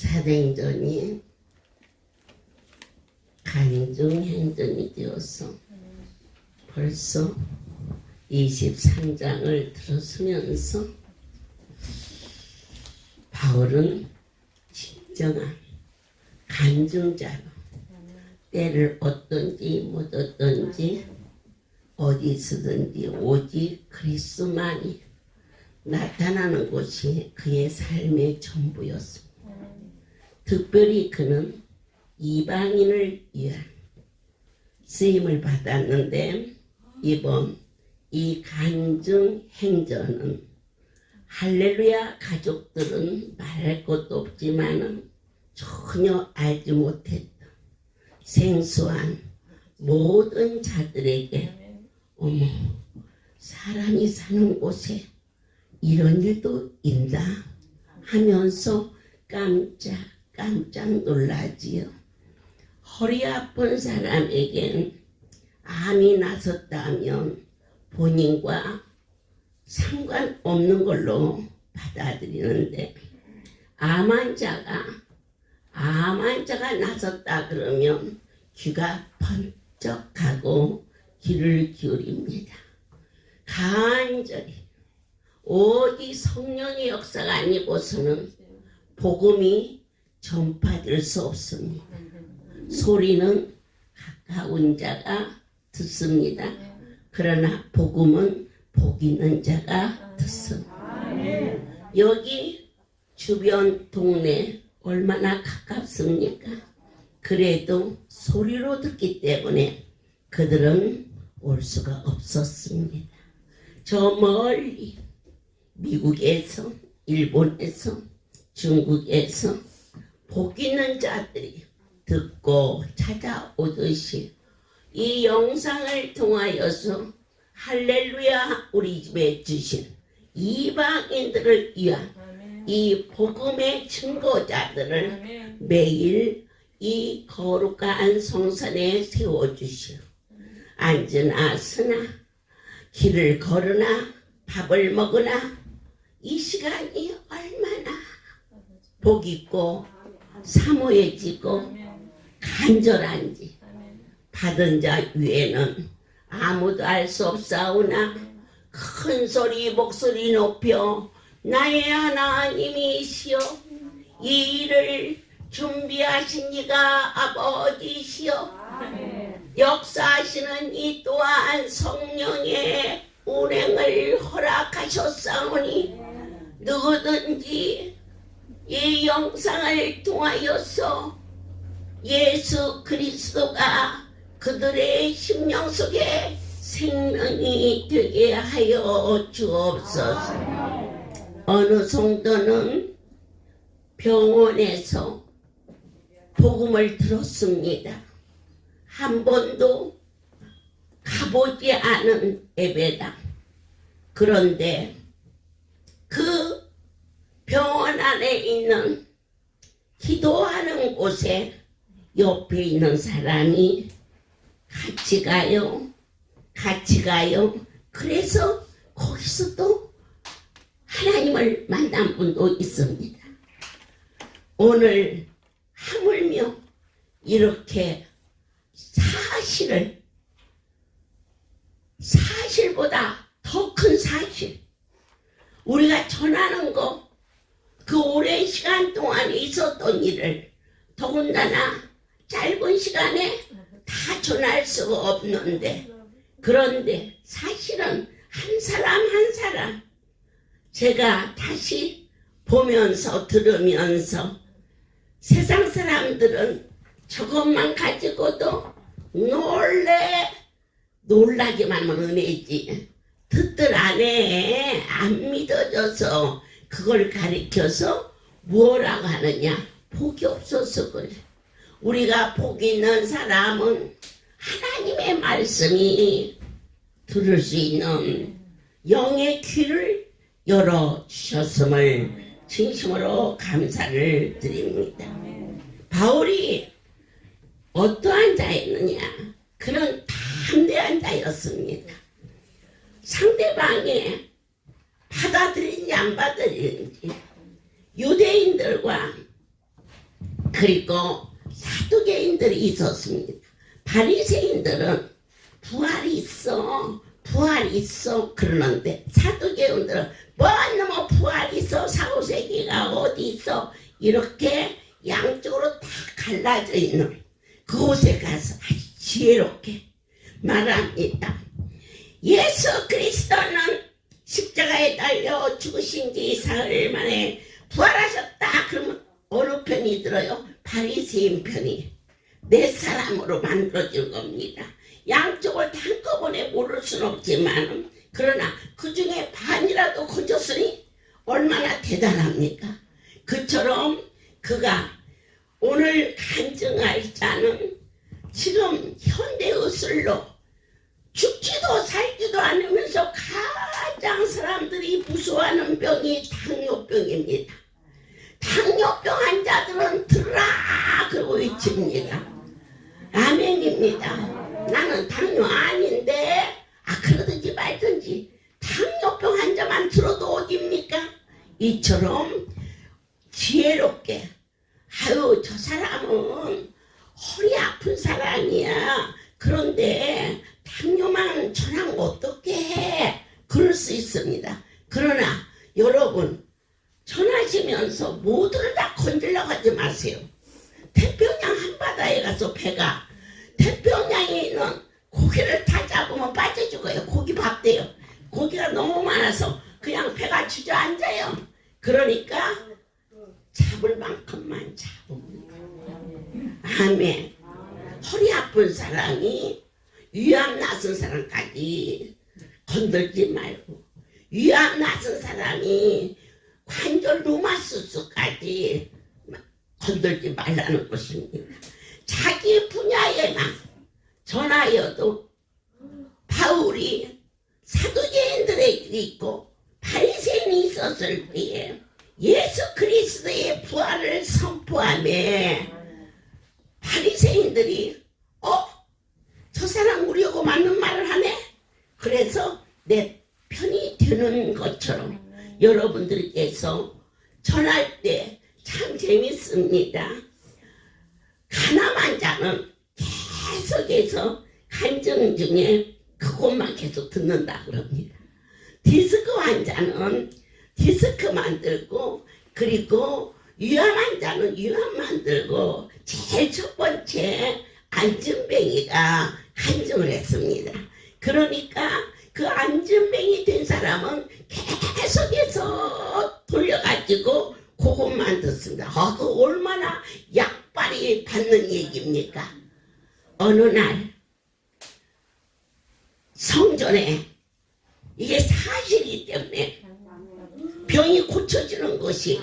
사도행전이 간증행전이 되어서 벌써 23장을 들었으면서 바울은 진정한 간증자로 때를 어떤지 못 어떤지 어디서든지 오직 그리스도만이 나타나는 곳이 그의 삶의 전부였습니다. 특별히 그는 이방인을 위한 쓰임을 받았는데 이번 이 간증 행전은 할렐루야 가족들은 말할 것도 없지만 전혀 알지 못했던 생소한 모든 자들에게 어머 사람이 사는 곳에 이런 일도 있다 하면서 깜짝 놀라지요. 허리 아픈 사람에겐 암이 나섰다면 본인과 상관없는 걸로 받아들이는데 암 환자가 나섰다 그러면 귀가 번쩍하고 귀를 기울입니다. 간절히 오직 성령의 역사가 아니고서는 복음이 전파될 수 없습니다. 소리는 가까운 자가 듣습니다. 그러나 복음은 복 있는 자가 듣습니다. 여기 주변 동네 얼마나 가깝습니까? 그래도 소리로 듣기 때문에 그들은 올 수가 없었습니다. 저 멀리 미국에서, 일본에서, 중국에서 복 있는 자들이 듣고 찾아오듯이 이 영상을 통하여서 할렐루야 우리 집에 주신 이방인들을 위한 이 복음의 증거자들을 매일 이 거룩한 성산에 세워주시오. 앉으나 서나 길을 걸으나 밥을 먹으나 이 시간이 얼마나 복있고 사모해지고 간절한지 받은 자 위에는 아무도 알 수 없사오나 큰 소리 목소리 높여 나의 하나님이시여 이 일을 준비하신 이가 아버지시여 역사하시는 이 또한 성령의 운행을 허락하셨사오니 누구든지 이 영상을 통하여서 예수 그리스도가 그들의 심령 속에 생명이 되게 하여 주옵소서. 어느 성도는 병원에서 복음을 들었습니다. 한 번도 가보지 않은 예배당. 그런데 그 병원 안에 있는 기도하는 곳에 옆에 있는 사람이 같이 가요. 그래서 거기서 또 하나님을 만난 분도 있습니다. 오늘 하물며 이렇게 사실보다 더 큰 사실 우리가 전하는 거 그 오랜 시간 동안 있었던 일을 더군다나 짧은 시간에 다 전할 수가 없는데 그런데 사실은 한 사람 제가 다시 보면서 들으면서 세상 사람들은 저것만 가지고도 놀라기만 하면 은혜지 듣들 안에 안 믿어져서 그걸 가리켜서 뭐라고 하느냐 복이 없어서 그래. 우리가 복 있는 사람은 하나님의 말씀이 들을 수 있는 영의 귀를 열어주셨음을 진심으로 감사를 드립니다. 바울이 어떠한 자였느냐? 그는 담대한 자였습니다. 상대방이 받아들이는지 안 받아들이는지 유대인들과 그리고 사두개인들이 있었습니다. 바리새인들은 부활이 있어 부활이 있어 그러는데 사두개인들은 뭐 부활이 있어 사후세계가 어디 있어 이렇게 양쪽으로 다 갈라져 있는 그곳에 가서 아주 지혜롭게 말합니다. 예수 그리스도는 십자가에 달려 죽으신 지 사흘 만에 부활하셨다. 그러면 어느 편이 들어요? 바리새인 편이 내 사람으로 만들어진 겁니다. 양쪽을 다 한꺼번에 모를 수는 없지만 그러나 그 중에 반이라도 건졌으니 얼마나 대단합니까? 그처럼 그가 오늘 간증할 자는 지금 현대의술로 죽지도 살지도 않으면서 가장 사람들이 무서워하는 병이 당뇨병입니다. 당뇨병 환자들은 들으라 그러고 외칩니다. 아멘입니다. 나는 당뇨 아닌데 그러든지 말든지 당뇨병 환자만 들어도 어딥니까? 이처럼 지혜롭게 아유 저 사람은 허리 아픈 사람이야. 그런데 당뇨만 전하면 어떻게 해? 그럴 수 있습니다. 그러나 여러분 전하시면서 모두를 다 건지려고 하지 마세요. 태평양 한바다에 가서 배가 태평양에 있는 고기를 다 잡으면 빠져 죽어요. 고기 밥 돼요. 고기가 너무 많아서 그냥 배가 주저앉아요. 그러니까 잡을 만큼만 잡으면 아멘. 허리 아픈 사람이 위암 나선 사람까지 건들지 말고 위암 나선 사람이 관절 루마티스까지 건들지 말라는 것입니다. 자기 분야에만 전하여도 바울이 사두개인들에게 있고 바리새인이 있었을 때에 예수 그리스도의 부활을 선포하며 바리새인들이 저 사람 우리하고 맞는 말을 하네. 그래서 내 편이 되는 것처럼 여러분들께서 전할 때 참 재밌습니다. 가늠한 자는 계속해서 간증 중에 그것만 계속 듣는다 그럽니다. 디스크 환자는 디스크 만들고 그리고 위암 환자는 위암 만들고 제일 첫 번째 안진뱅이가 간증을 했습니다. 그러니까 그 안진뱅이 된 사람은 계속해서 돌려가지고 그것만 듣습니다. 그 얼마나 약발이 받는 얘기입니까? 어느 날 성전에 이게 사실이기 때문에 병이 고쳐지는 것이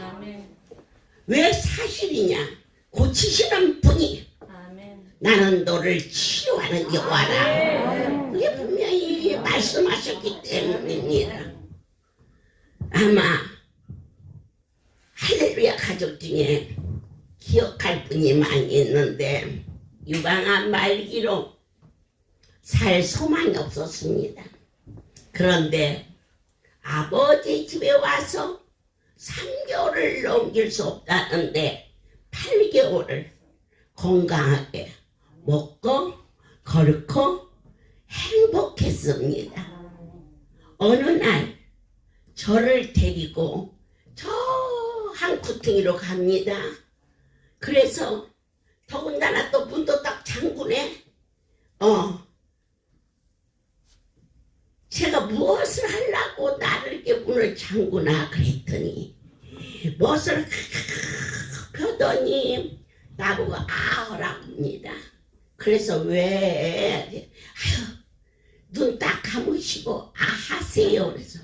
왜 사실이냐? 고치시는 분이 나는 너를 치료하는 여호와라. 그게 분명히 말씀하셨기 때문입니다. 아마 할렐루야 가족 중에 기억할 분이 많이 있는데 유방암 말기로 살 소망이 없었습니다. 그런데 아버지 집에 와서 3개월을 넘길 수 없다는데 8개월을 건강하게 먹고 걸고 행복했습니다. 어느 날 저를 데리고 저 한 구퉁이로 갑니다. 그래서 더군다나 또 문도 딱 잠그네. 제가 무엇을 하려고 나를 이렇게 문을 잠그나 그랬더니 무엇을 펴더니 나보고 하라고 합니다. 그래서 왜? 눈 딱 감으시고 하세요. 그래서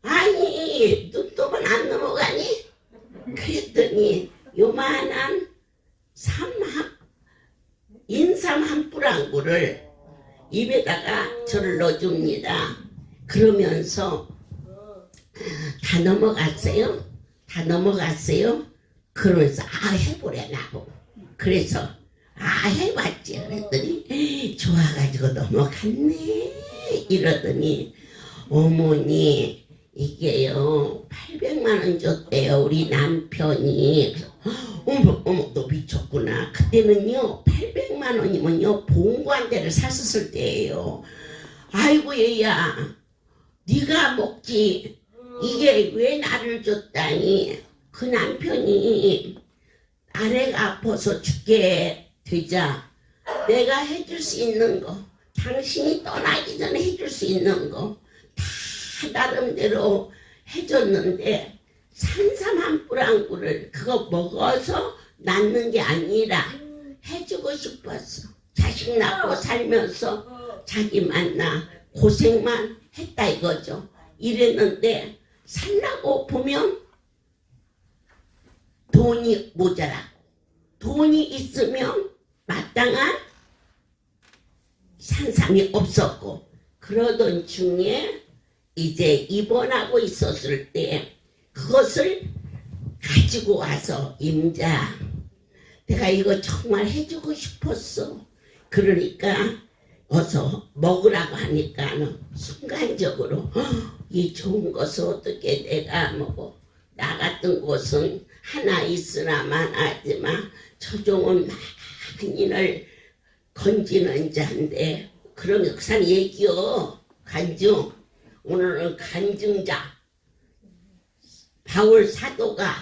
아니 눈 뜨면 안 넘어가니? 그랬더니 요만한 인삼 한 뿌랑구를 입에다가 저를 넣어줍니다. 그러면서 다 넘어갔어요? 다 넘어갔어요? 그러면서 해보래 나보고. 그래서 해봤지. 그랬더니 좋아가지고 넘어갔네 이러더니 어머니 이게요 800만 원 줬대요 우리 남편이. 어머 어머 너 미쳤구나. 그때는요 800만 원이면요 봉관대를 샀었을 때예요. 아이고 얘야 네가 먹지 이게 왜 나를 줬다니. 그 남편이 아래가 아파서 죽게 되자 내가 해줄 수 있는 거 당신이 떠나기 전에 해줄 수 있는 거 다 나름대로 해줬는데 산삼 한 뿌 한 뿌를 그거 먹어서 낫는 게 아니라 해주고 싶었어. 자식 낳고 살면서 자기 만나 고생만 했다 이거죠. 이랬는데 살라고 보면 돈이 모자라. 돈이 있으면 마땅한 산삼이 없었고 그러던 중에 이제 입원하고 있었을 때 그것을 가지고 와서 임자 내가 이거 정말 해주고 싶었어. 그러니까 어서 먹으라고 하니까는 순간적으로 이 좋은 것을 어떻게 내가 먹어. 나 같은 곳은 하나 있으나 마나하지만 저종은 만인을 건지는 자인데 그러면 그 사람 얘기요. 간증. 오늘은 간증자 바울 사도가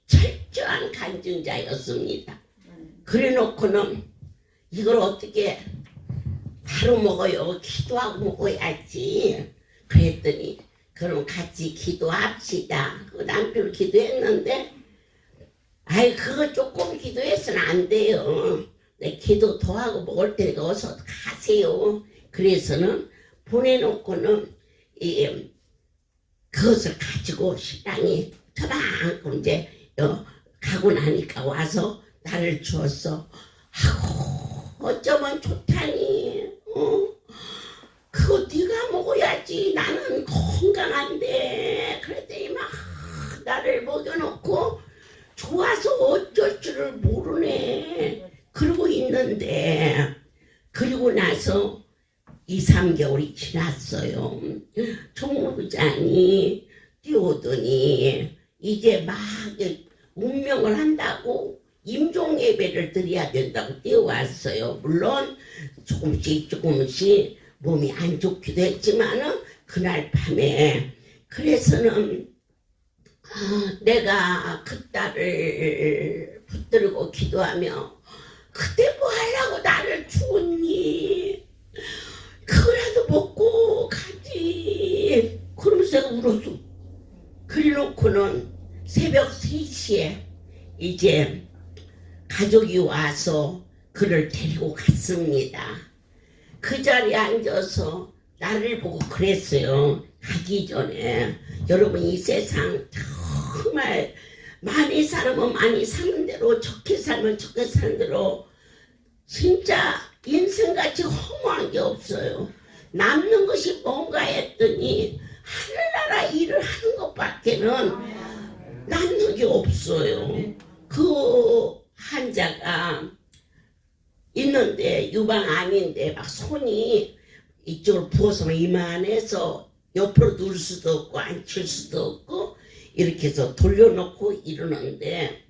철저한 간증자였습니다. 그래놓고는 이걸 어떻게 바로 먹어요. 기도하고 먹어야지. 그랬더니 그럼 같이 기도합시다. 그 남편을 기도했는데 아이 그거 조금 기도해서는 안 돼요. 내 기도 더 하고 먹을 테니까 어서 가세요. 그래서는 보내놓고는 그것을 가지고 신랑이 저만큼 이제 가고 나니까 와서 나를 주었어. 아고 어쩌면 좋다니. 그거 네가 먹어야지. 나는 건강한데. 그랬더니 막 나를 먹여놓고 좋아서 어쩔 줄을 모르네. 그러고 있는데 그리고 나서 2, 3개월이 지났어요. 총무부장이 뛰어오더니 이제 막 운명을 한다고 임종 예배를 드려야 된다고 뛰어왔어요. 물론 조금씩 몸이 안 좋기도 했지만은 그날 밤에 그래서는 내가 그 딸을 붙들고 기도하며 그때 뭐 하려고 나를 죽었니? 그거라도 먹고 가지. 그러면서 내가 울었어. 그래놓고는 새벽 3시에 이제 가족이 와서 그를 데리고 갔습니다. 그 자리에 앉아서 나를 보고 그랬어요. 가기 전에 여러분 이 세상 정말 많이 살면 많이 사는 대로 좋게 살면 좋게 사는 대로 진짜 인생같이 허무한 게 없어요. 남는 것이 뭔가 했더니 하늘나라 일을 하는 것밖에는 남는 게 없어요. 그 환자가 있는데 유방암인데 막 손이 이쪽으로 부어서 이만해서 옆으로 누를 수도 없고 앉힐 수도 없고 이렇게 해서 돌려놓고 이러는데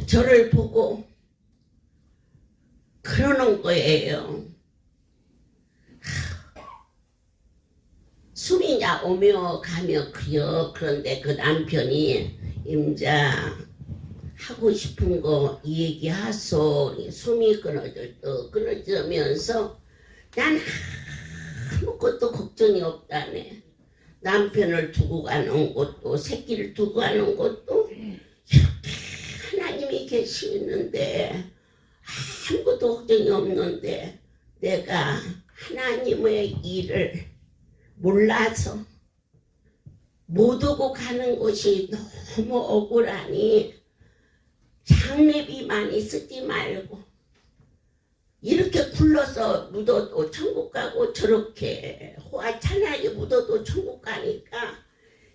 저를 보고 그러는 거예요. 숨이 오며 가며 그려. 그런데 그 남편이 임자 하고 싶은 거 얘기하소. 숨이 끊어지면서 난 아무것도 걱정이 없다네. 남편을 두고 가는 것도 새끼를 두고 가는 것도 이렇게 하나님이 계시는데 아무것도 걱정이 없는데 내가 하나님의 일을 몰라서 못 오고 가는 곳이 너무 억울하니 장례비 많이 쓰지 말고 이렇게 굴러서 묻어도 천국 가고 저렇게 호화찬하게 묻어도 천국 가니까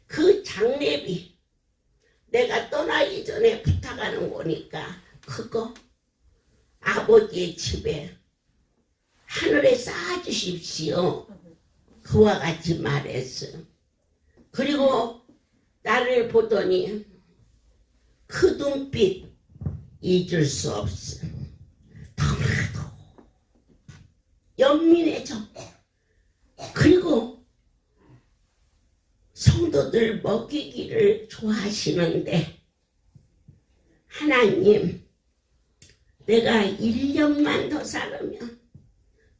그 장례비 내가 떠나기 전에 부탁하는 거니까 그거 아버지의 집에 하늘에 쌓아주십시오. 그와 같이 말했어요. 그리고 나를 보더니 그 눈빛 잊을 수 없어. 너무나도 연민해져. 그리고 성도들 먹이기를 좋아하시는데 하나님, 내가 1년만 더 살으면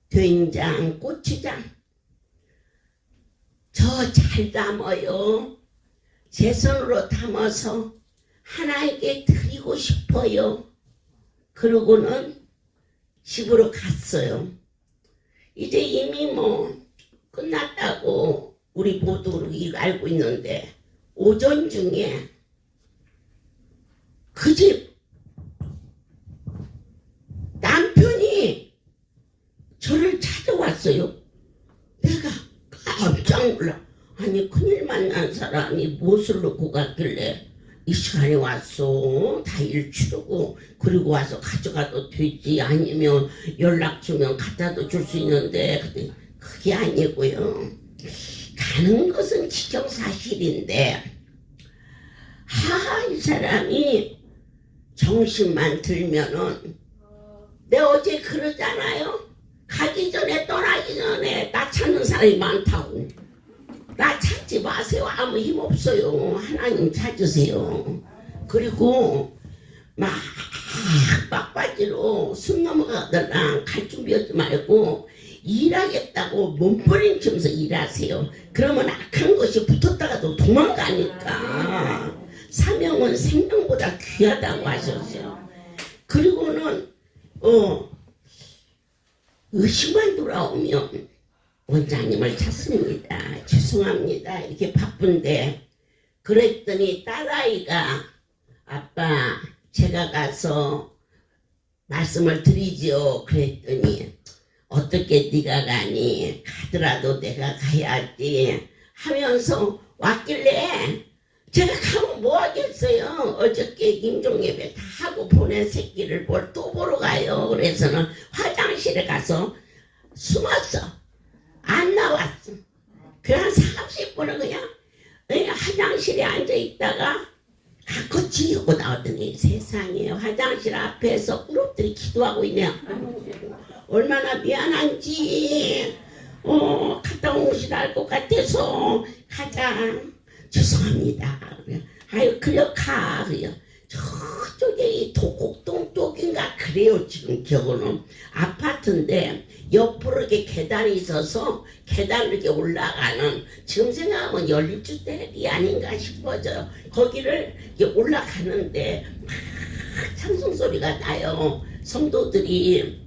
된장, 고추장 저 잘 담아요. 제 손으로 담아서 하나님께 드리고 싶어요. 그러고는 집으로 갔어요. 이제 이미 뭐 끝났다고 우리 모두 알고 있는데 오전 중에 그 집 남편이 저를 찾아왔어요. 내가 깜짝 놀라. 아니 큰일 만난 사람이 무엇을 놓고 갔길래 이 시간에 왔어. 다 일 치르고 그리고 와서 가져가도 되지. 아니면 연락 주면 갖다도 줄 수 있는데 그게 아니고요. 가는 것은 기정사실인데 이 사람이 정신만 들면은 내가 어제 그러잖아요. 가기 전에 떠나기 전에 나 찾는 사람이 많다고. 나 찾지 마세요. 아무 힘 없어요. 하나님 찾으세요. 그리고 막 막바지로 숨 넘어가더라. 갈 준비하지 말고 일하겠다고 몸부림치면서 일하세요. 그러면 악한 것이 붙었다가도 도망가니까. 사명은 생명보다 귀하다고 하셨어요. 그리고는 의식만 돌아오면 원장님을 찾습니다. 죄송합니다. 이렇게 바쁜데. 그랬더니 딸아이가 아빠 제가 가서 말씀을 드리죠. 그랬더니 어떻게 네가 가니? 가더라도 내가 가야지 하면서 왔길래 제가 가면 뭐 하겠어요. 어저께 임종예배 다 하고 보낸 새끼를 뭘 또 보러 가요. 그래서는 화장실에 가서 숨었어. 안 나왔어. 그냥 30분을 그냥 화장실에 앉아있다가 가끔씩 하고 나오더니 세상에 화장실 앞에서 무릎들이 기도하고 있네요. 얼마나 미안한지 갔다 오시라 할 것 같아서 가자. 죄송합니다. 아유 그려 가. 그래요. 저쪽에 이 도곡동 쪽인가 그래요. 지금 기억은 아파트인데 옆으로 이렇게 계단이 있어서 계단을 이렇게 올라가는, 지금 생각하면 연립주택이 아닌가 싶어져요. 거기를 이렇게 올라가는데 막 찬송 소리가 나요. 성도들이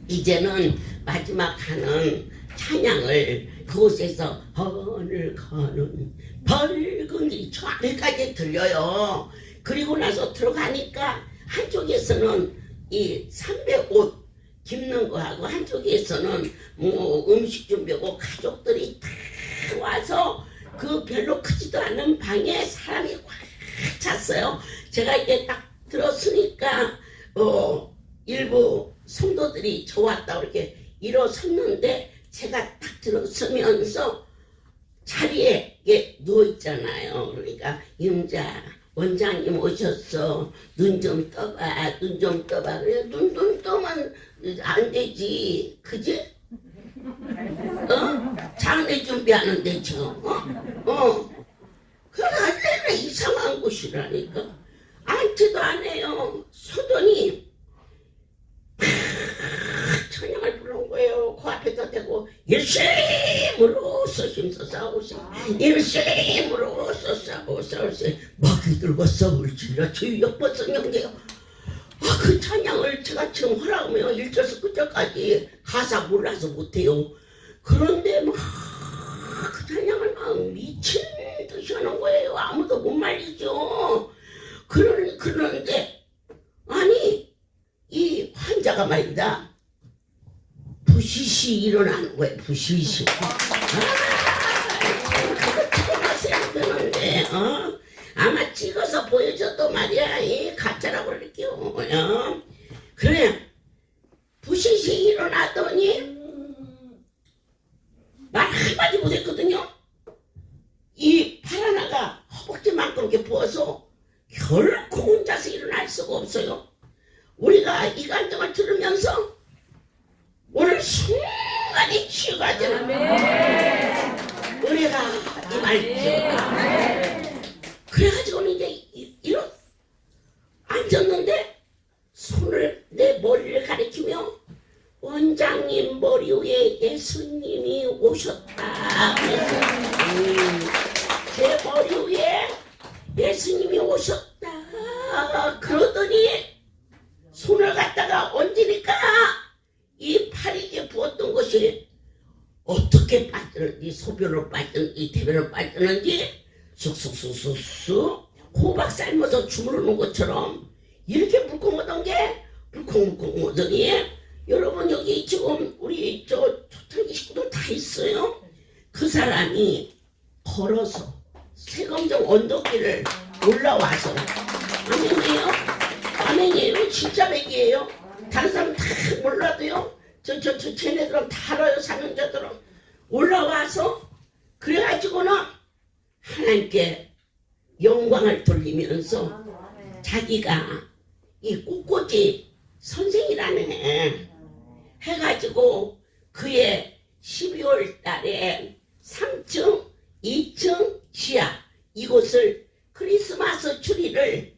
이제는 마지막 하는 찬양을 그곳에서 하늘 가는 밝은 길이 저 아래까지 들려요. 그리고 나서 들어가니까 한쪽에서는 이 삼배옷 입는 거하고 한쪽에서는 뭐 음식 준비하고 가족들이 다 와서 그 별로 크지도 않은 방에 사람이 꽉 찼어요. 제가 이게 딱 들었으니까 일부 성도들이 저 왔다고 이렇게 일어섰는데 제가 딱 들었으면서 자리에 누워있잖아요. 그러니까 임자 원장님 오셨어. 눈 좀 떠봐. 눈 좀 떠봐. 그래 눈 떠면 안 되지. 그지? 장례 준비하는데 지금. 그래 안되네. 이상한 곳이라니까. 앉지도 안 해요. 서더니 찬양을 부른 거예요. 그 앞에다 대고 일심으로 써심서사 오세요. 일심으로 써싸오사 오세요. 마귀 들고 써울지라 주의 역버섯 영계요. 그 찬양을 제가 지금 하라면 1절에서 9절까지 가사 몰라서 못해요. 그런데 막 그 찬양을 막 미친 듯이 하는 거예요. 아무도 못 말리죠. 그런데 아니 이 환자가 말이다 부시시 일어나는 거예요. 부시시. 그거 찍어놨어야 되는데 아마 찍어서 보여줘도 말이야 이 가짜라고 그럴게요. 그래 부시시 일어나더니 말 그렇게 부어서 결코 혼자서 일어날 수가 없어요. 우리가 이 간증을 들으면서 오늘 순간이 치유가 되는 은혜가 임할지어다. 그래가지고는 이제 이런 앉았는데 손을 내 머리를 가리키며 원장님 머리 위에 예수님이 오셨다. 제 머리 위에 예수님이 오셨다. 그러더니 손을 갖다가 얹으니까 이 팔이게 부었던 것이 어떻게 빠지는지, 소변으로 빠지는지 대변으로 빠지는지 쑥쑥쑥쑥쑥 호박 삶아서 주무르는 것처럼 이렇게 물컹하던 게 물컹물컹 오더니, 여러분 여기 지금 우리 저 초창기 식구들 다 있어요. 그 사람이 걸어서 세검정 언덕길을 올라와서, 아멘이에요? 아멘이에요? 진짜 백이에요? 다른 사람 다 몰라도요, 쟤네들은 다 알아요. 사명자들은 올라와서 그래가지고는 하나님께 영광을 돌리면서 자기가 이 꽃꽂이 선생이라네 해가지고 그의 12월 달에 3층 2층 지하 이곳을 크리스마스 추리를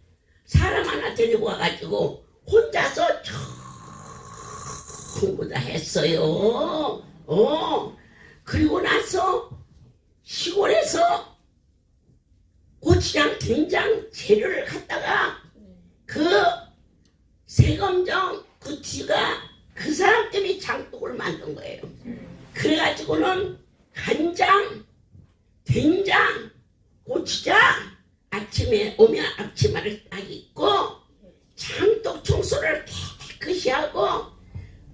사람 하나 데리고 와가지고 혼자서 전부 다 했어요. 그리고 나서 시골에서 고추장, 된장 재료를 갖다가 그 세검정 그 쥐가 그 사람 때문에 장독을 만든 거예요. 그래가지고는 간장, 된장, 고추장 아침에 오면 앞치마를 딱 입고 장독 청소를 깨끗이 하고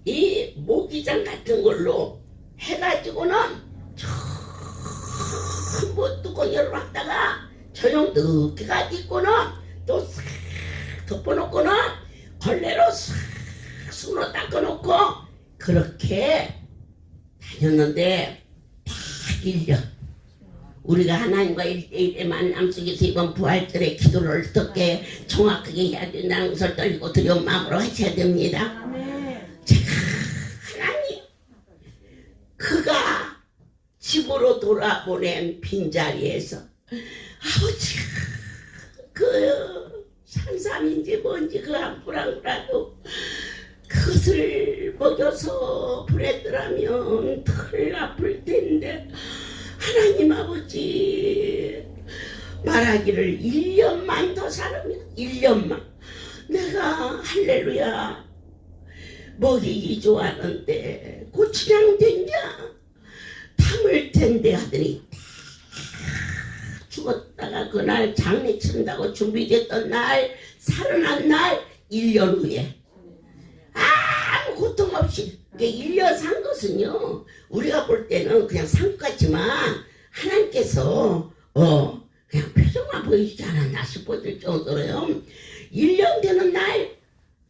이 모기장 같은 걸로 해가지고는 전부 뚜껑을 놨다가 저녁 늦게까지 있고는 또 싹 덮어놓고는 걸레로 싹 손으로 닦아놓고 그렇게 다녔는데 딱 1년 우리가 하나님과 1대1의 만남 속에서 이번 부활절에 기도를 어떻게 정확하게 해야 된다는 것을 떨리고 두려운 마음으로 하셔야 됩니다. 제가 하나님 그가 집으로 돌아보낸 빈자리에서 아버지가 그 산삼인지 뭔지 그 한 뿌랑이라도 그것을 먹여서 보냈더라면 덜 아플 텐데 하나님 아버지 말하기를 1년만 더 살으면 1년만 내가 할렐루야 먹이기 좋아하는데 고추장 된장 담을 텐데 하더니 죽었다가 그날 장례 치른다고 준비됐던 날 살아난 날 1년 후에 아무 고통 없이 1년 산 것은요 우리가 볼 때는 그냥 산 것 같지만 하나님께서 그냥 표정만 보이지 않았나 싶어질 정도로요 1년 되는 날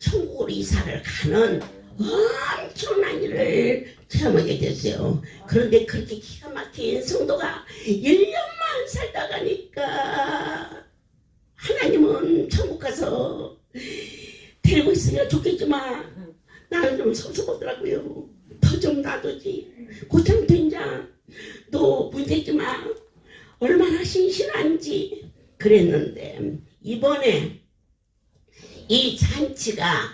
천국으로 이사를 가는 엄청난 일을 체험하게 됐어요. 그런데 그렇게 기가 막힌 성도가 1년만 살다 가니까 하나님은 천국 가서 데리고 있으면 좋겠지만 나는 좀 섭섭하더라고요. 더 좀 놔두지. 고창 된장도 문제지만 얼마나 신실한지 그랬는데 이번에 이 잔치가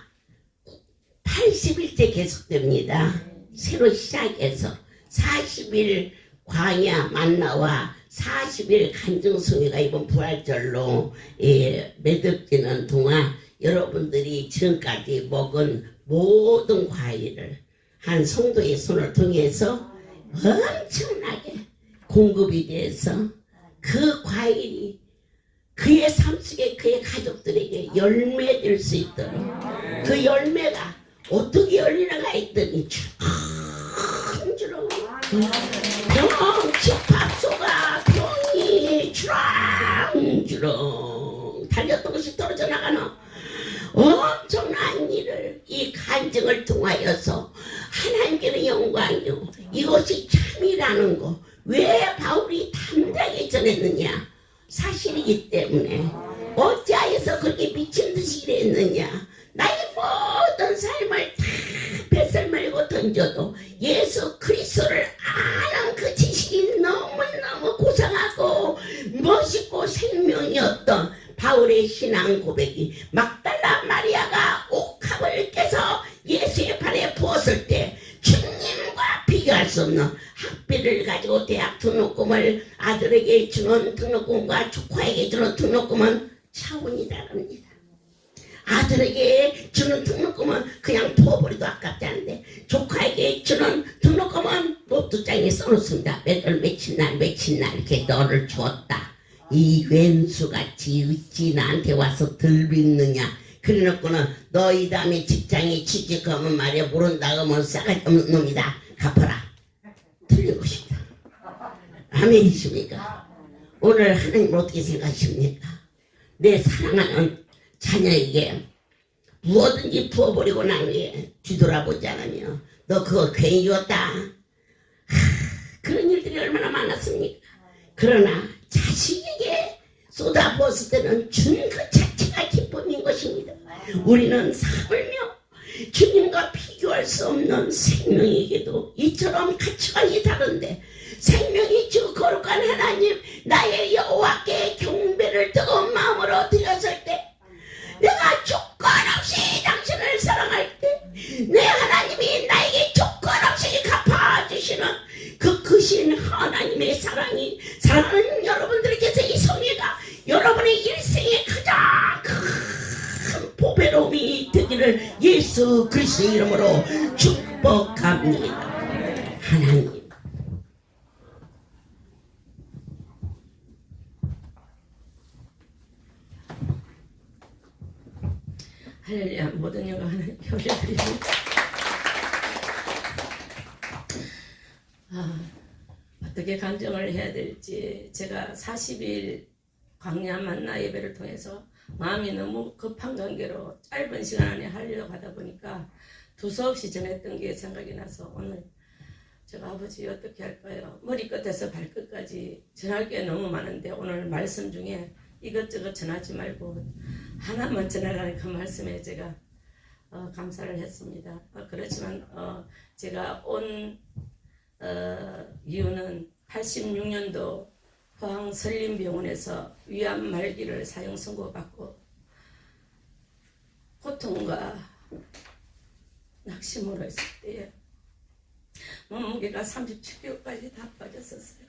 80일째 계속됩니다. 새로 시작해서 40일 광야 만나와 40일 간증송이가 이번 부활절로 매듭지는 동안 여러분들이 지금까지 먹은 모든 과일을 한 성도의 손을 통해서 엄청나게 공급이 돼서 그 과일이 그의 삶 속에 그의 가족들에게 열매될 수 있도록 그 열매가 어떻게 열리나가 했더니 주렁주렁 병 집합소가 병이 주렁주렁 달렸던 것이 떨어져 나가는 엄청난 일을 이 간증을 통하여서 하나님께는 영광이요 이것이 참이라는 거 왜 바울이 담대하게 전했느냐 사실이기 때문에 어찌하여서 그렇게 미친 듯이 일했느냐. 나의 모든 삶을 다 뱃살 말고 던져도 예수 그리스도를 아는 그 지식이 너무너무 고상하고 멋있고 생명이었던 바울의 신앙 고백이 막달라 마리아가 옥합을 깨서 예수의 발에 부었을 때 주님과 비교할 수 없는 학비를 가지고 대학 등록금을 아들에게 주는 등록금과 조카에게 주는 등록금은 차원이 다릅니다. 아들에게 주는 등록금은 그냥 부어버리도 아깝지 않은데 조카에게 주는 등록금은 로또장에 써놓습니다. 몇월 며칠 날 이렇게 너를 주었다. 이 왼수같이 어찌 나한테 와서 덜 빚느냐. 그래놓고는 너희 다음에 직장에 취직하면 말이야 모른다 하면 싸가지 없는 놈이다. 갚아라. 틀린 것입니다. 아멘이십니까? 오늘 하나님 어떻게 생각하십니까? 내 사랑하는 자녀에게 무엇든지 부어버리고 난 후에 뒤돌아보지 않으며 너 그거 괜히 줬다. 그런 일들이 얼마나 많았습니까? 그러나 자식에게 쏟아부었을 때는 준 그 자체가 기쁨인 것입니다. 우리는 삶을며 주님과 비교할 수 없는 생명에게도 이처럼 가치관이 다른데 생명이 주 거룩한 하나님 나의 여호와께 경배를 뜨거운 마음으로 드렸을 때 내가 조건 없이 당신을 사랑할 때 내 하나님이 나에게 조건 없이 갚아주시는 그 크신 하나님의 사랑이 사랑하는 여러분들께서 이 성회가 여러분의 일생의 가장 큰 보배로움이 되기를 예수 그리스도의 이름으로 축복합니다. 하나님 할렐루야. 모든 영광 하나님께 올려드립니다. 어떻게 간증을 해야 될지 제가 40일 광야 만나 예배를 통해서 마음이 너무 급한 관계로 짧은 시간 안에 하려고 하다 보니까 두서없이 전했던 게 생각이 나서 오늘 제가 아버지 어떻게 할까요? 머리끝에서 발끝까지 전할 게 너무 많은데 오늘 말씀 중에 이것저것 전하지 말고 하나만 전하라는 그 말씀에 제가 감사를 했습니다. 그렇지만 제가 온 이유는 86년도 포항설림병원에서 위암 말기를 사형 선고받고 고통과 낙심으로 했을 때에 몸무게가 37kg까지 다 빠졌었어요.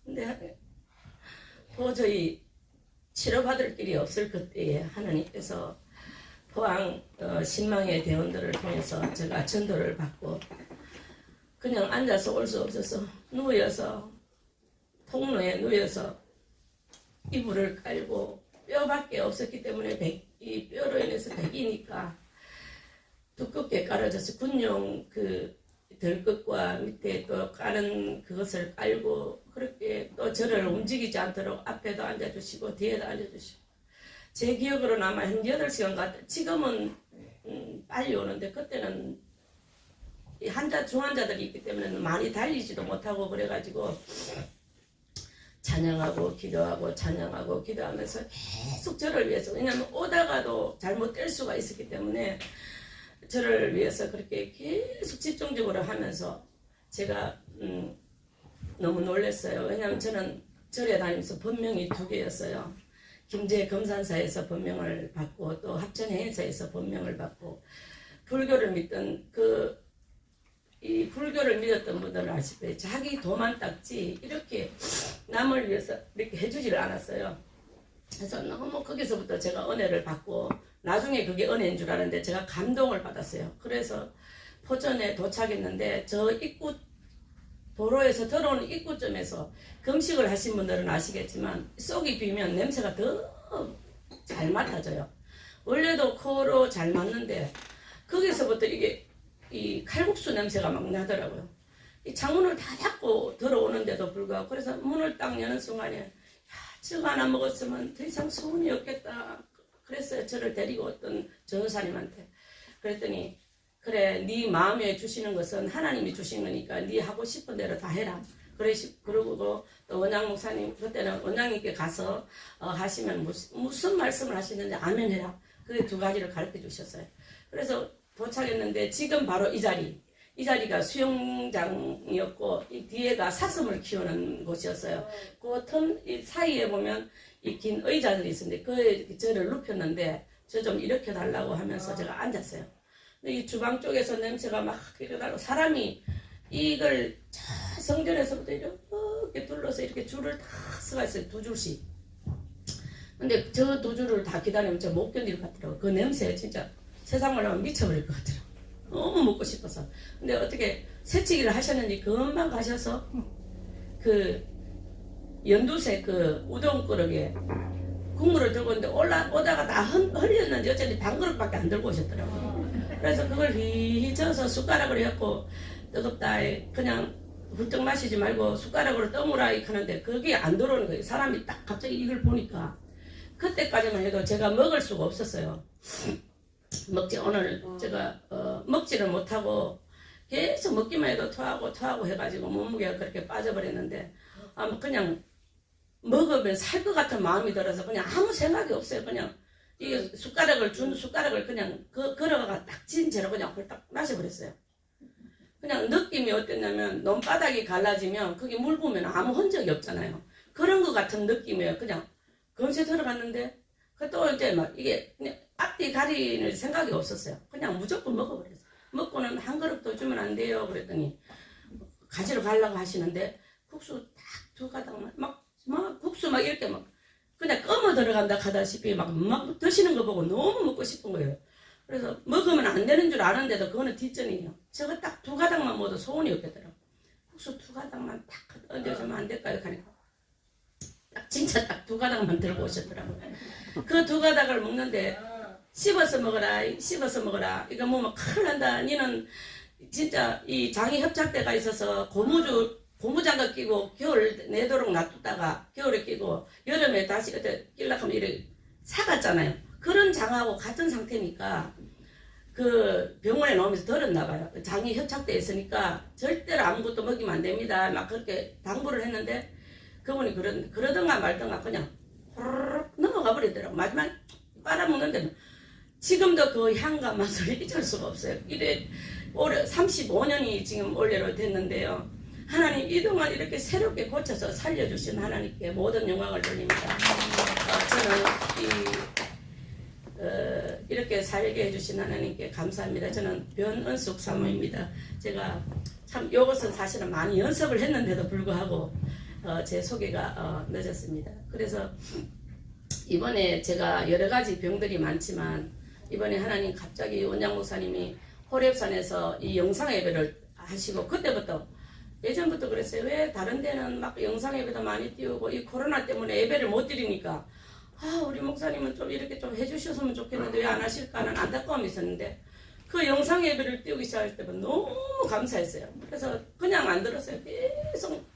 근데 도저히 치료받을 길이 없을 그때에 하나님께서 포항 신망의 대원들을 통해서 제가 전도를 받고 그냥 앉아서 올 수 없어서 누워서 통로에 누워서 이불을 깔고 뼈밖에 없었기 때문에 이 뼈로 인해서 백이니까 두껍게 깔아져서 군용 그 들끝과 밑에 또 까는 그것을 깔고 그렇게 또 저를 움직이지 않도록 앞에도 앉아주시고 뒤에도 앉아주시고 제 기억으로는 아마 한 8시간 갔다 지금은 빨리 오는데 그때는 중환자들이 있기 때문에 많이 달리지도 못하고 그래가지고 찬양하고 기도하고 찬양하고 기도하면서 계속 저를 위해서 왜냐하면 오다가도 잘못 뗄 수가 있었기 때문에 저를 위해서 그렇게 계속 집중적으로 하면서 제가 너무 놀랐어요. 왜냐하면 저는 절에 다니면서 법명이 2개였어요. 김제 금산사에서 법명을 받고 또 합천해인사에서 법명을 받고 불교를 믿던 이 불교를 믿었던 분들은 아시다시피 자기 도만 닦지 이렇게 남을 위해서 이렇게 해주지를 않았어요. 그래서 너무 거기서부터 제가 은혜를 받고 나중에 그게 은혜인 줄 알았는데 제가 감동을 받았어요. 그래서 포천에 도착했는데 저 입구 도로에서 들어오는 입구점에서 금식을 하신 분들은 아시겠지만 속이 비면 냄새가 더 잘 맡아져요. 원래도 코로 잘 맡는데 거기서부터 이게 이 칼국수 냄새가 막 나더라고요. 이 창문을 다 닫고 들어오는데도 불구하고 그래서 문을 딱 여는 순간에 야, 저거 하나 먹었으면 더 이상 소원이 없겠다. 그랬어요. 저를 데리고 왔던 전우사님한테. 그랬더니 그래 네 마음에 주시는 것은 하나님이 주신 거니까 네 하고 싶은 대로 다 해라. 그러고 또 원장 목사님 그때는 원장님께 가서 하시면 무슨 말씀을 하시는지 아멘 해라. 그게 두 가지를 가르쳐 주셨어요. 그래서 도착했는데 지금 바로 이 자리가 수영장이었고 이 뒤에가 사슴을 키우는 곳이었어요. 그 틈 사이에 보면 이 긴 의자들이 있었는데 그 저를 눕혔는데 저 좀 일으켜 달라고 하면서 제가 앉았어요. 근데 이 주방 쪽에서 냄새가 막 일어나고 사람이 이걸 성전에서부터 이렇게 둘러서 이렇게 줄을 다 서가 있어요. 두 줄씩. 근데 저 두 줄을 다 기다리면 저 못 견딜 것 같더라고요. 그 냄새 진짜 세상말로 하면 미쳐버릴 것 같더라고요. 너무 먹고 싶어서. 근데 어떻게 새치기를 하셨는지 금방 가셔서 그 연두색 그 우동 그릇에 국물을 들고 있는데 오다가 다 흘렸는지 어쩐지 반 그릇밖에 안 들고 오셨더라고요. 그래서 그걸 휘휘 져서 숟가락으로 했고 뜨겁다 그냥 훌쩍 마시지 말고 숟가락으로 떠무라 하는데 그게 안 들어오는 거예요. 사람이 딱 갑자기 이걸 보니까 그때까지만 해도 제가 먹을 수가 없었어요. 오늘 제가 먹지를 못하고 계속 먹기만 해도 토하고 해가지고 몸무게가 그렇게 빠져버렸는데 그냥 먹으면 살 것 같은 마음이 들어서 그냥 아무 생각이 없어요. 그냥 이 숟가락을 그냥 걸어가 딱 진 채로 그냥 홀딱 마셔버렸어요. 그냥 느낌이 어땠냐면 논바닥이 갈라지면 그게 물 부으면 아무 흔적이 없잖아요. 그런 것 같은 느낌이에요. 그냥 검색 들어갔는데 또 이제 막 이게 그냥 앞뒤 가리는 생각이 없었어요. 그냥 무조건 먹어버렸어요. 먹고는 한 그릇도 주면 안 돼요. 그랬더니 가지러 가려고 하시는데 국수 딱 두 가닥만 막 국수 막 이렇게 막 그냥 꺼머 들어간다 하다시피 막 드시는 거 보고 너무 먹고 싶은 거예요. 그래서 먹으면 안 되는 줄 아는데도 그거는 뒷전이에요. 저거 딱 두 가닥만 먹어도 소원이 없겠더라고. 국수 두 가닥만 딱 얹어주면 안 될까요? 하니까 진짜 딱 두 가닥만 들고 오셨더라고요. 그 두 가닥을 먹는데 씹어서 먹어라. 이거 먹으면 큰일 난다. 니는 진짜 이 장이 협착대가 있어서 고무장갑 끼고 겨울 내도록 놔뒀다가 겨울에 끼고 여름에 다시 끼려고 하면 이렇게 사갔잖아요. 그런 장하고 같은 상태니까 그 병원에 넣으면서 들었나 봐요. 장이 협착돼 있으니까 절대로 아무것도 먹이면 안 됩니다. 막 그렇게 당부를 했는데 그분이 그러던가 말던가 그냥 호로록 넘어가 버리더라고. 마지막에 빨아먹는데 지금도 그 향과 맛을 잊을 수가 없어요. 이래 올해 35년이 지금 올해로 됐는데요. 하나님 이동안 이렇게 새롭게 고쳐서 살려주신 하나님께 모든 영광을 돌립니다. 저는 이렇게 살게 해주신 하나님께 감사합니다. 저는 변은숙 사모입니다. 제가 참 이것은 사실은 많이 연습을 했는데도 불구하고 제 소개가 늦었습니다. 그래서 이번에 제가 여러 가지 병들이 많지만 이번에 하나님 갑자기 원장 목사님이 호랩산에서 이 영상 예배를 하시고 그때부터 예전부터 그랬어요. 왜 다른 데는 막 영상 예배도 많이 띄우고 이 코로나 때문에 예배를 못 드리니까 우리 목사님은 좀 이렇게 좀 해주셨으면 좋겠는데 왜 안 하실까는 안타까움이 있었는데 그 영상 예배를 띄우기 시작할 때는 너무 감사했어요. 그래서 그냥 안 들었어요. 계속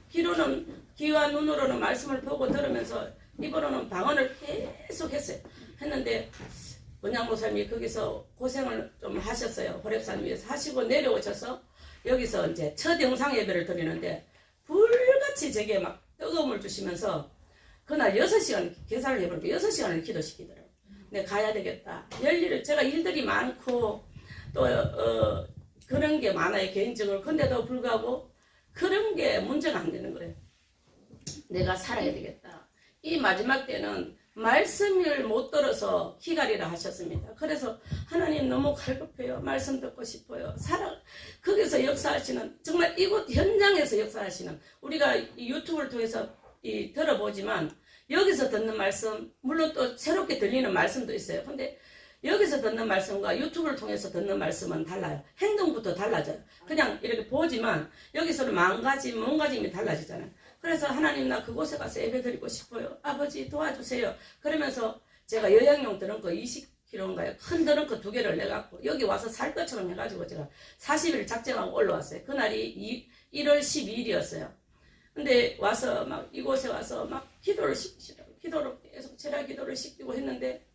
귀와 눈으로는 말씀을 보고 들으면서 입으로는 방언을 계속 했어요. 했는데 원장 목사님이 거기서 고생을 좀 하셨어요. 호랩산 위에서 하시고 내려오셔서 여기서 이제 첫 영상 예배를 드리는데 불같이 제게 막 뜨거움을 주시면서 그날 6시간 계산을 해보니까 6시간을 기도시키더라고요. 근데 가야 되겠다. 제가 일들이 많고 또 그런 게 많아요. 개인적으로. 근데도 불구하고 그런 게 문제가 안 되는 거예요. 내가 살아야 되겠다. 이 마지막 때는 말씀을 못 들어서 기다리라 하셨습니다. 그래서 하나님 너무 갈급해요. 말씀 듣고 싶어요. 거기서 역사하시는 정말 이곳 현장에서 역사하시는 우리가 이 유튜브를 통해서 들어보지만 여기서 듣는 말씀 물론 또 새롭게 들리는 말씀도 있어요. 근데 여기서 듣는 말씀과 유튜브를 통해서 듣는 말씀은 달라요. 행동부터 달라져요. 그냥 이렇게 보지만 여기서는 몸가짐이 달라지잖아요. 그래서 하나님 나 그곳에 가서 예배 드리고 싶어요. 아버지 도와주세요. 그러면서 제가 여행용 드렁크 20kg인가요? 큰 드렁크 2개를 내갖고 여기 와서 살 것처럼 해가지고 제가 40일 작정하고 올라왔어요. 그날이 1월 12일이었어요. 근데 와서 막 이곳에 와서 막 기도를 계속 제라 기도를 시키고 했는데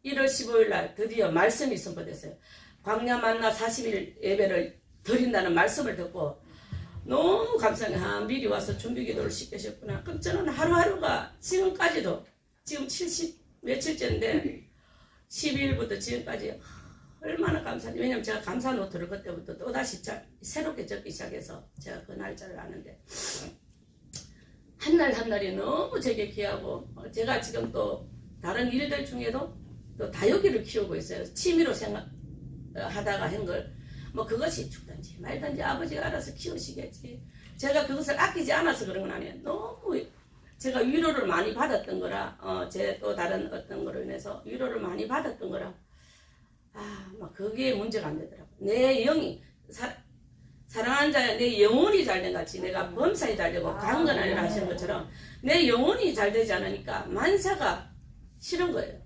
1월 15일 날 드디어 말씀이 선포됐어요. 광야 만나 40일 예배를 드린다는 말씀을 듣고 너무 감사해요. 아, 미리 와서 준비기도를 시켜주셨구나. 그럼 저는 하루하루가 지금까지도 지금 70 며칠째인데 12일부터 지금까지 얼마나 감사한지. 왜냐면 제가 감사 노트를 그때부터 또다시 새롭게 적기 시작해서 제가 그 날짜를 아는데 한 날 한 날이 너무 제게 귀하고 제가 지금 또 다른 일들 중에도 또 다육이를 키우고 있어요. 취미로 하다가 한 걸 뭐 그것이 죽든지 말든지 아버지가 알아서 키우시겠지. 제가 그것을 아끼지 않아서 그런 건 아니에요. 너무 제가 위로를 많이 받았던 거라 제 또 다른 어떤 거로 인해서 위로를 많이 받았던 거라 막 그게 문제가 안 되더라고. 내 영이 사랑하는 자야 내 영혼이 잘된 같이 내가 범사에 잘 되고 강건 아니라 하시는 것처럼 내 영혼이 잘 되지 않으니까 만사가 싫은 거예요.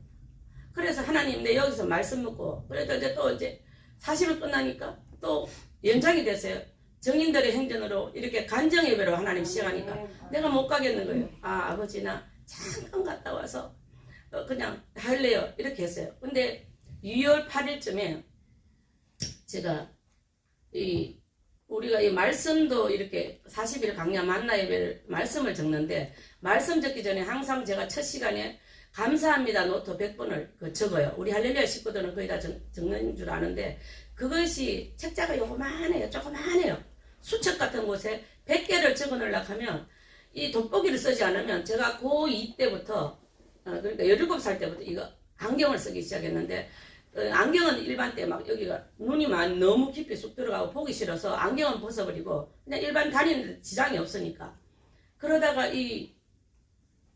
그래서 하나님 내 여기서 말씀 묻고 그래도 이제 40일 끝나니까 또 연장이 됐어요. 정인들의 행전으로 이렇게 간정 예배로 하나님 시작하니까 내가 못 가겠는 거예요. 아버지 나 잠깐 갔다 와서 그냥 할래요 이렇게 했어요. 근데 2월 8일쯤에 제가 우리가 이 말씀도 이렇게 40일 강야 만나 예배를 말씀을 적는데 말씀 적기 전에 항상 제가 첫 시간에 감사합니다 노트 100번을 적어요. 우리 할렐루야 식구들은 거의 다 적는 줄 아는데 그것이 책자가 요만해요. 조그만해요. 수첩 같은 곳에 100개를 적어 놓으려고 하면 이 돋보기를 쓰지 않으면 제가 고2 때부터 그러니까 17살 때부터 이거 안경을 쓰기 시작했는데 안경은 일반 때 막 여기가 눈이 너무 깊이 쑥 들어가고 보기 싫어서 안경은 벗어버리고 그냥 일반 다니는데 지장이 없으니까 그러다가 이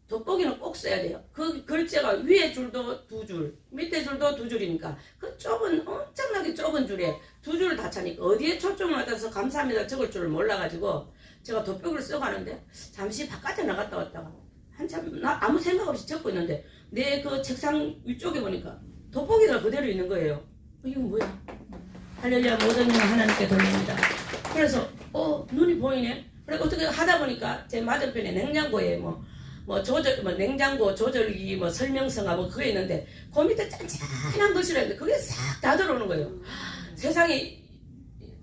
돋보기는 꼭 써야 돼요. 그 글자가 위에 줄도 2줄 밑에 줄도 2줄이니까 그 좁은 엄청나게 좁은 줄에 2줄을 다 차니까 어디에 초점을 맞춰서 감사합니다 적을 줄을 몰라가지고 제가 돋보기를 쓰고 가는데 잠시 바깥에 나갔다 왔다가 한참 나 아무 생각 없이 적고 있는데 내 그 책상 위쪽에 보니까 돋보기가 그대로 있는 거예요. 이거 뭐야? 할렐루야 모든 영광 하나님께 돌립니다. 그래서 눈이 보이네. 그래 어떻게 하다 보니까 제 맞은편에 냉장고에 냉장고 조절기 설명서가 그게 있는데 그 밑에 짠짠한 글씨라는데 그게 싹 다 들어오는 거예요. 세상에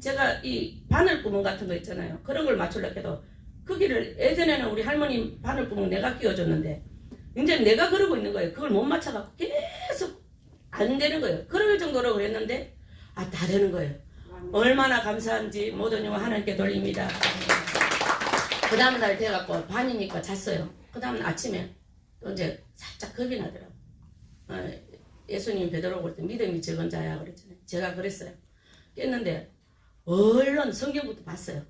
제가 이 바늘구멍 같은 거 있잖아요. 그런 걸 맞추려고 해도 거기를 예전에는 우리 할머니 바늘구멍 내가 끼워줬는데 이제 내가 그러고 있는 거예요. 그걸 못 맞춰갖고 계속 안 되는 거예요. 그럴 정도로 그랬는데 다 되는 거예요. 얼마나 감사한지 모든 영광 하나님께 돌립니다. 그 다음 날 돼갖고 반이니까 잤어요. 그 다음 아침에 또 이제 살짝 겁이 나더라고. 예수님 베드로 볼 때 믿음이 적은 자야 그랬잖아요. 제가 그랬어요. 깼는데 얼른 성경부터 봤어요.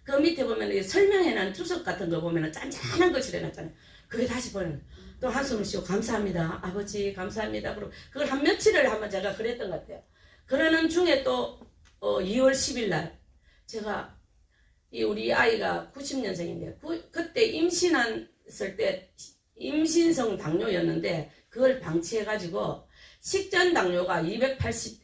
그 밑에 보면 설명해놓은 주석 같은 거 보면 짠짠한 거 칠해놨잖아요. 그게 다시 보면 또 한숨을 쉬고 감사합니다. 아버지 감사합니다. 그리고 그걸 한 며칠을 한번 제가 그랬던 것 같아요. 그러는 중에 또 2월 10일 날 제가 우리 아이가 90년생인데 그때 임신했을 때 임신성 당뇨였는데 그걸 방치해가지고 식전 당뇨가 280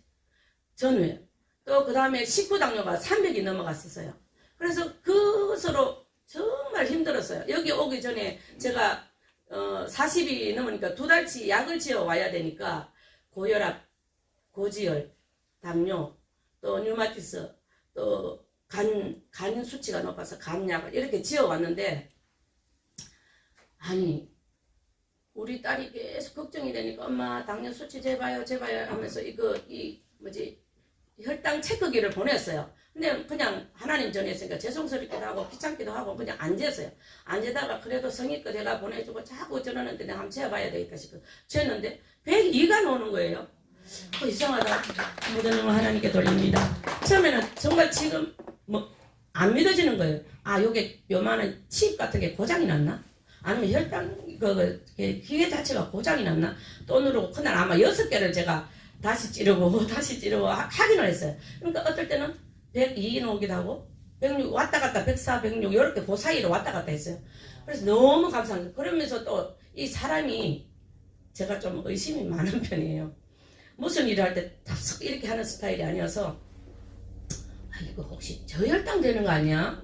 전후에 또 그 다음에 식후 당뇨가 300이 넘어갔었어요. 그래서 그것으로 정말 힘들었어요. 여기 오기 전에 제가 40이 넘으니까 2달치 약을 지어 와야 되니까 고혈압, 고지혈, 당뇨, 또 류마티스, 또 간 수치가 높아서 간약을 이렇게 지어 왔는데 아니 우리 딸이 계속 걱정이 되니까 엄마 당뇨 수치 재봐요 하면서 혈당 체크기를 보냈어요. 근데 그냥 하나님 전했으니까 죄송스럽기도 하고 귀찮기도 하고 그냥 안 쟀어요. 안 재다가 그래도 성의껏 내가 보내주고 자꾸 저러는데 내가 한번 재봐야 되겠다 싶어 쟀는데 102가 나오는 거예요. 이상하다. 모든 영광 하나님께 돌립니다. 처음에는 정말 지금 안 믿어지는 거예요. 요게 요만한 칩 같은 게 고장이 났나? 아니면 혈당 기계 자체가 고장이 났나? 또 누르고 그날 아마 6개를 제가 다시 찌르고 하기는 했어요. 그러니까 어떨 때는 102 나오기도 하고 106 왔다 갔다 104, 106 이렇게 그 사이로 왔다 갔다 했어요. 그래서 너무 감사합니다. 그러면서 또 이 사람이 제가 좀 의심이 많은 편이에요. 무슨 일을 할 때 답석 이렇게 하는 스타일이 아니어서 이거 혹시 저혈당 되는 거 아니야?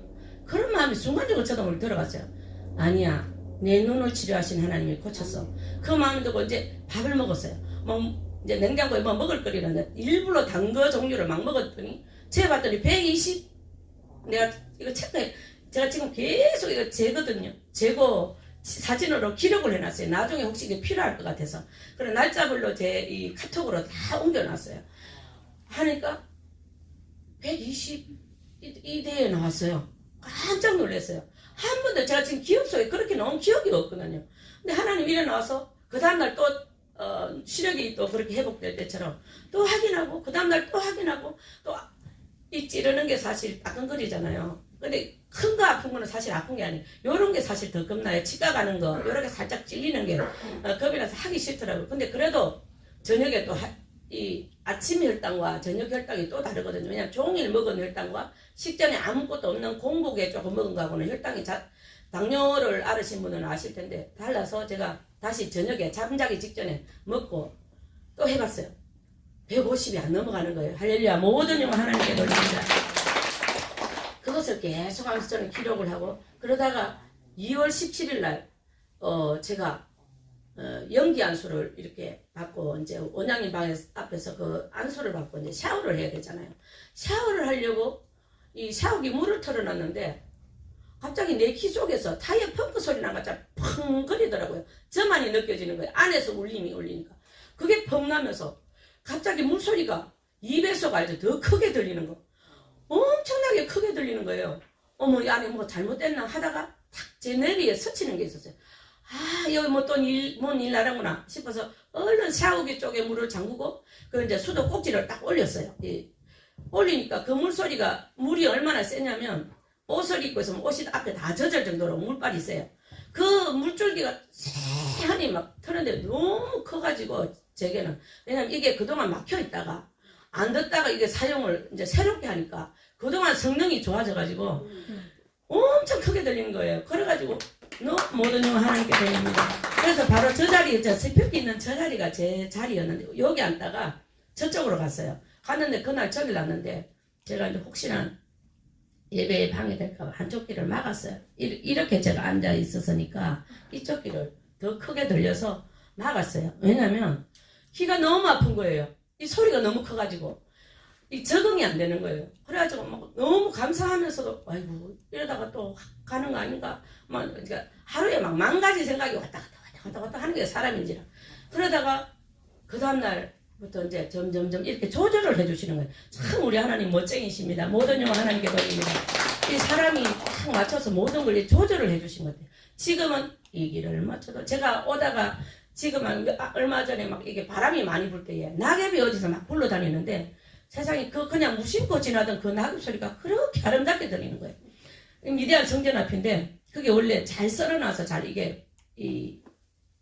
그런 마음이 순간적으로 저도 모르게 들어갔어요. 아니야. 내 눈을 치료하신 하나님이 고쳤어. 그 마음이 들고 이제 밥을 먹었어요. 이제 냉장고에 먹을 거리는데 일부러 단 거 종류를 막 먹었더니 재봤더니 120 내가 이거 체크해. 제가 지금 계속 이거 재거든요. 재고 사진으로 기록을 해놨어요. 나중에 혹시 이게 필요할 것 같아서. 그래 날짜별로 제 이 카톡으로 다 옮겨놨어요. 하니까 122대에 나왔어요. 깜짝 놀랐어요. 한 번도 제가 지금 기억 속에 그렇게 나온 기억이 없거든요. 근데 하나님 이래 나와서 그 다음날 또 시력이 또 그렇게 회복될 때처럼 또 확인하고 그 다음날 또 확인하고 또 이 찌르는 게 사실 따끔거리잖아요. 근데 큰 거 아픈 거는 사실 아픈 게 아니에요. 요런 게 사실 더 겁나요. 치과 가는 거 요렇게 살짝 찔리는 게 겁이 나서 하기 싫더라고요. 근데 그래도 저녁에 또 이 아침 혈당과 저녁 혈당이 또 다르거든요. 왜냐면 종일 먹은 혈당과 식전에 아무것도 없는 공복에 조금 먹은 거하고는 혈당이 당뇨를 앓으신 분은 아실 텐데 달라서 제가 다시 저녁에 잠자기 직전에 먹고 또 해봤어요. 150이 안 넘어가는 거예요. 할렐루야. 모든 영혼 하나님께 돌립니다. 그것을 계속하면서 저는 기록을 하고 그러다가 2월 17일 날 제가 연기 안수를 이렇게 받고 이제 원장님 방 앞에서 그 안수를 받고 이제 샤워를 해야 되잖아요. 샤워를 하려고 이 샤워기 물을 털어놨는데 갑자기 내 귀 속에서 타이어 펌프 소리 나가지고 펑 거리더라고요. 저만이 느껴지는 거예요. 안에서 울림이 울리니까. 그게 펑 나면서 갑자기 물소리가 2배속 알죠? 더 크게 들리는 거. 엄청나게 크게 들리는 거예요. 어머 이 안에 뭐 잘못됐나 하다가 탁 제 내비에 스치는 게 있었어요. 아 여기 뭐 또 뭔 일 나는구나 싶어서 얼른 샤워기 쪽에 물을 잠그고 그 이제 수도 꼭지를 딱 올렸어요. 올리니까 그 물소리가 물이 얼마나 세냐면 옷을 입고 있으면 옷이 앞에 다 젖을 정도로 물빨이 세요. 그 물줄기가 새하니 막 트는데 너무 커가지고 제게는 왜냐면 이게 그동안 막혀 있다가 안 듣다가 이게 사용을 이제 새롭게 하니까 그동안 성능이 좋아져가지고 엄청 크게 들리는 거예요. 그래가지고 모든 영혼 하나님께 드립니다. 그래서 바로 저 자리, 저 새벽에 있는 저 자리가 제 자리였는데 여기 앉다가 저쪽으로 갔어요. 갔는데 그날 저길 났는데 제가 이제 혹시나 예배에 방해될까봐 한쪽 귀를 막았어요. 이렇게 제가 앉아 있었으니까 이쪽 귀를 더 크게 들려서 막았어요. 왜냐면 귀가 너무 아픈 거예요. 이 소리가 너무 커가지고 이 적응이 안 되는 거예요. 그래가지고 막 너무 감사하면서도 아이고 이러다가 또 가는 거 아닌가 막 그러니까 하루에 막 10,000가지 생각이 왔다 갔다 하는 게 사람인지라. 그러다가 그 다음날부터 이제 점점점 이렇게 조절을 해주시는 거예요. 참 우리 하나님 멋쟁이십니다. 모든 영혼 하나님께 돌립니다. 이 사람이 딱 맞춰서 모든 걸 조절을 해주신 것 같아요. 지금은 이 길을 맞춰도 제가 오다가 지금 얼마 전에 막 이게 바람이 많이 불 때에 낙엽이 어디서 막 굴러다니는데 세상에 그냥 무심코 지나던 그 낙엽 소리가 그렇게 아름답게 들리는 거예요. 위대한 성전 앞인데 그게 원래 잘 썰어놔서 잘 이게 이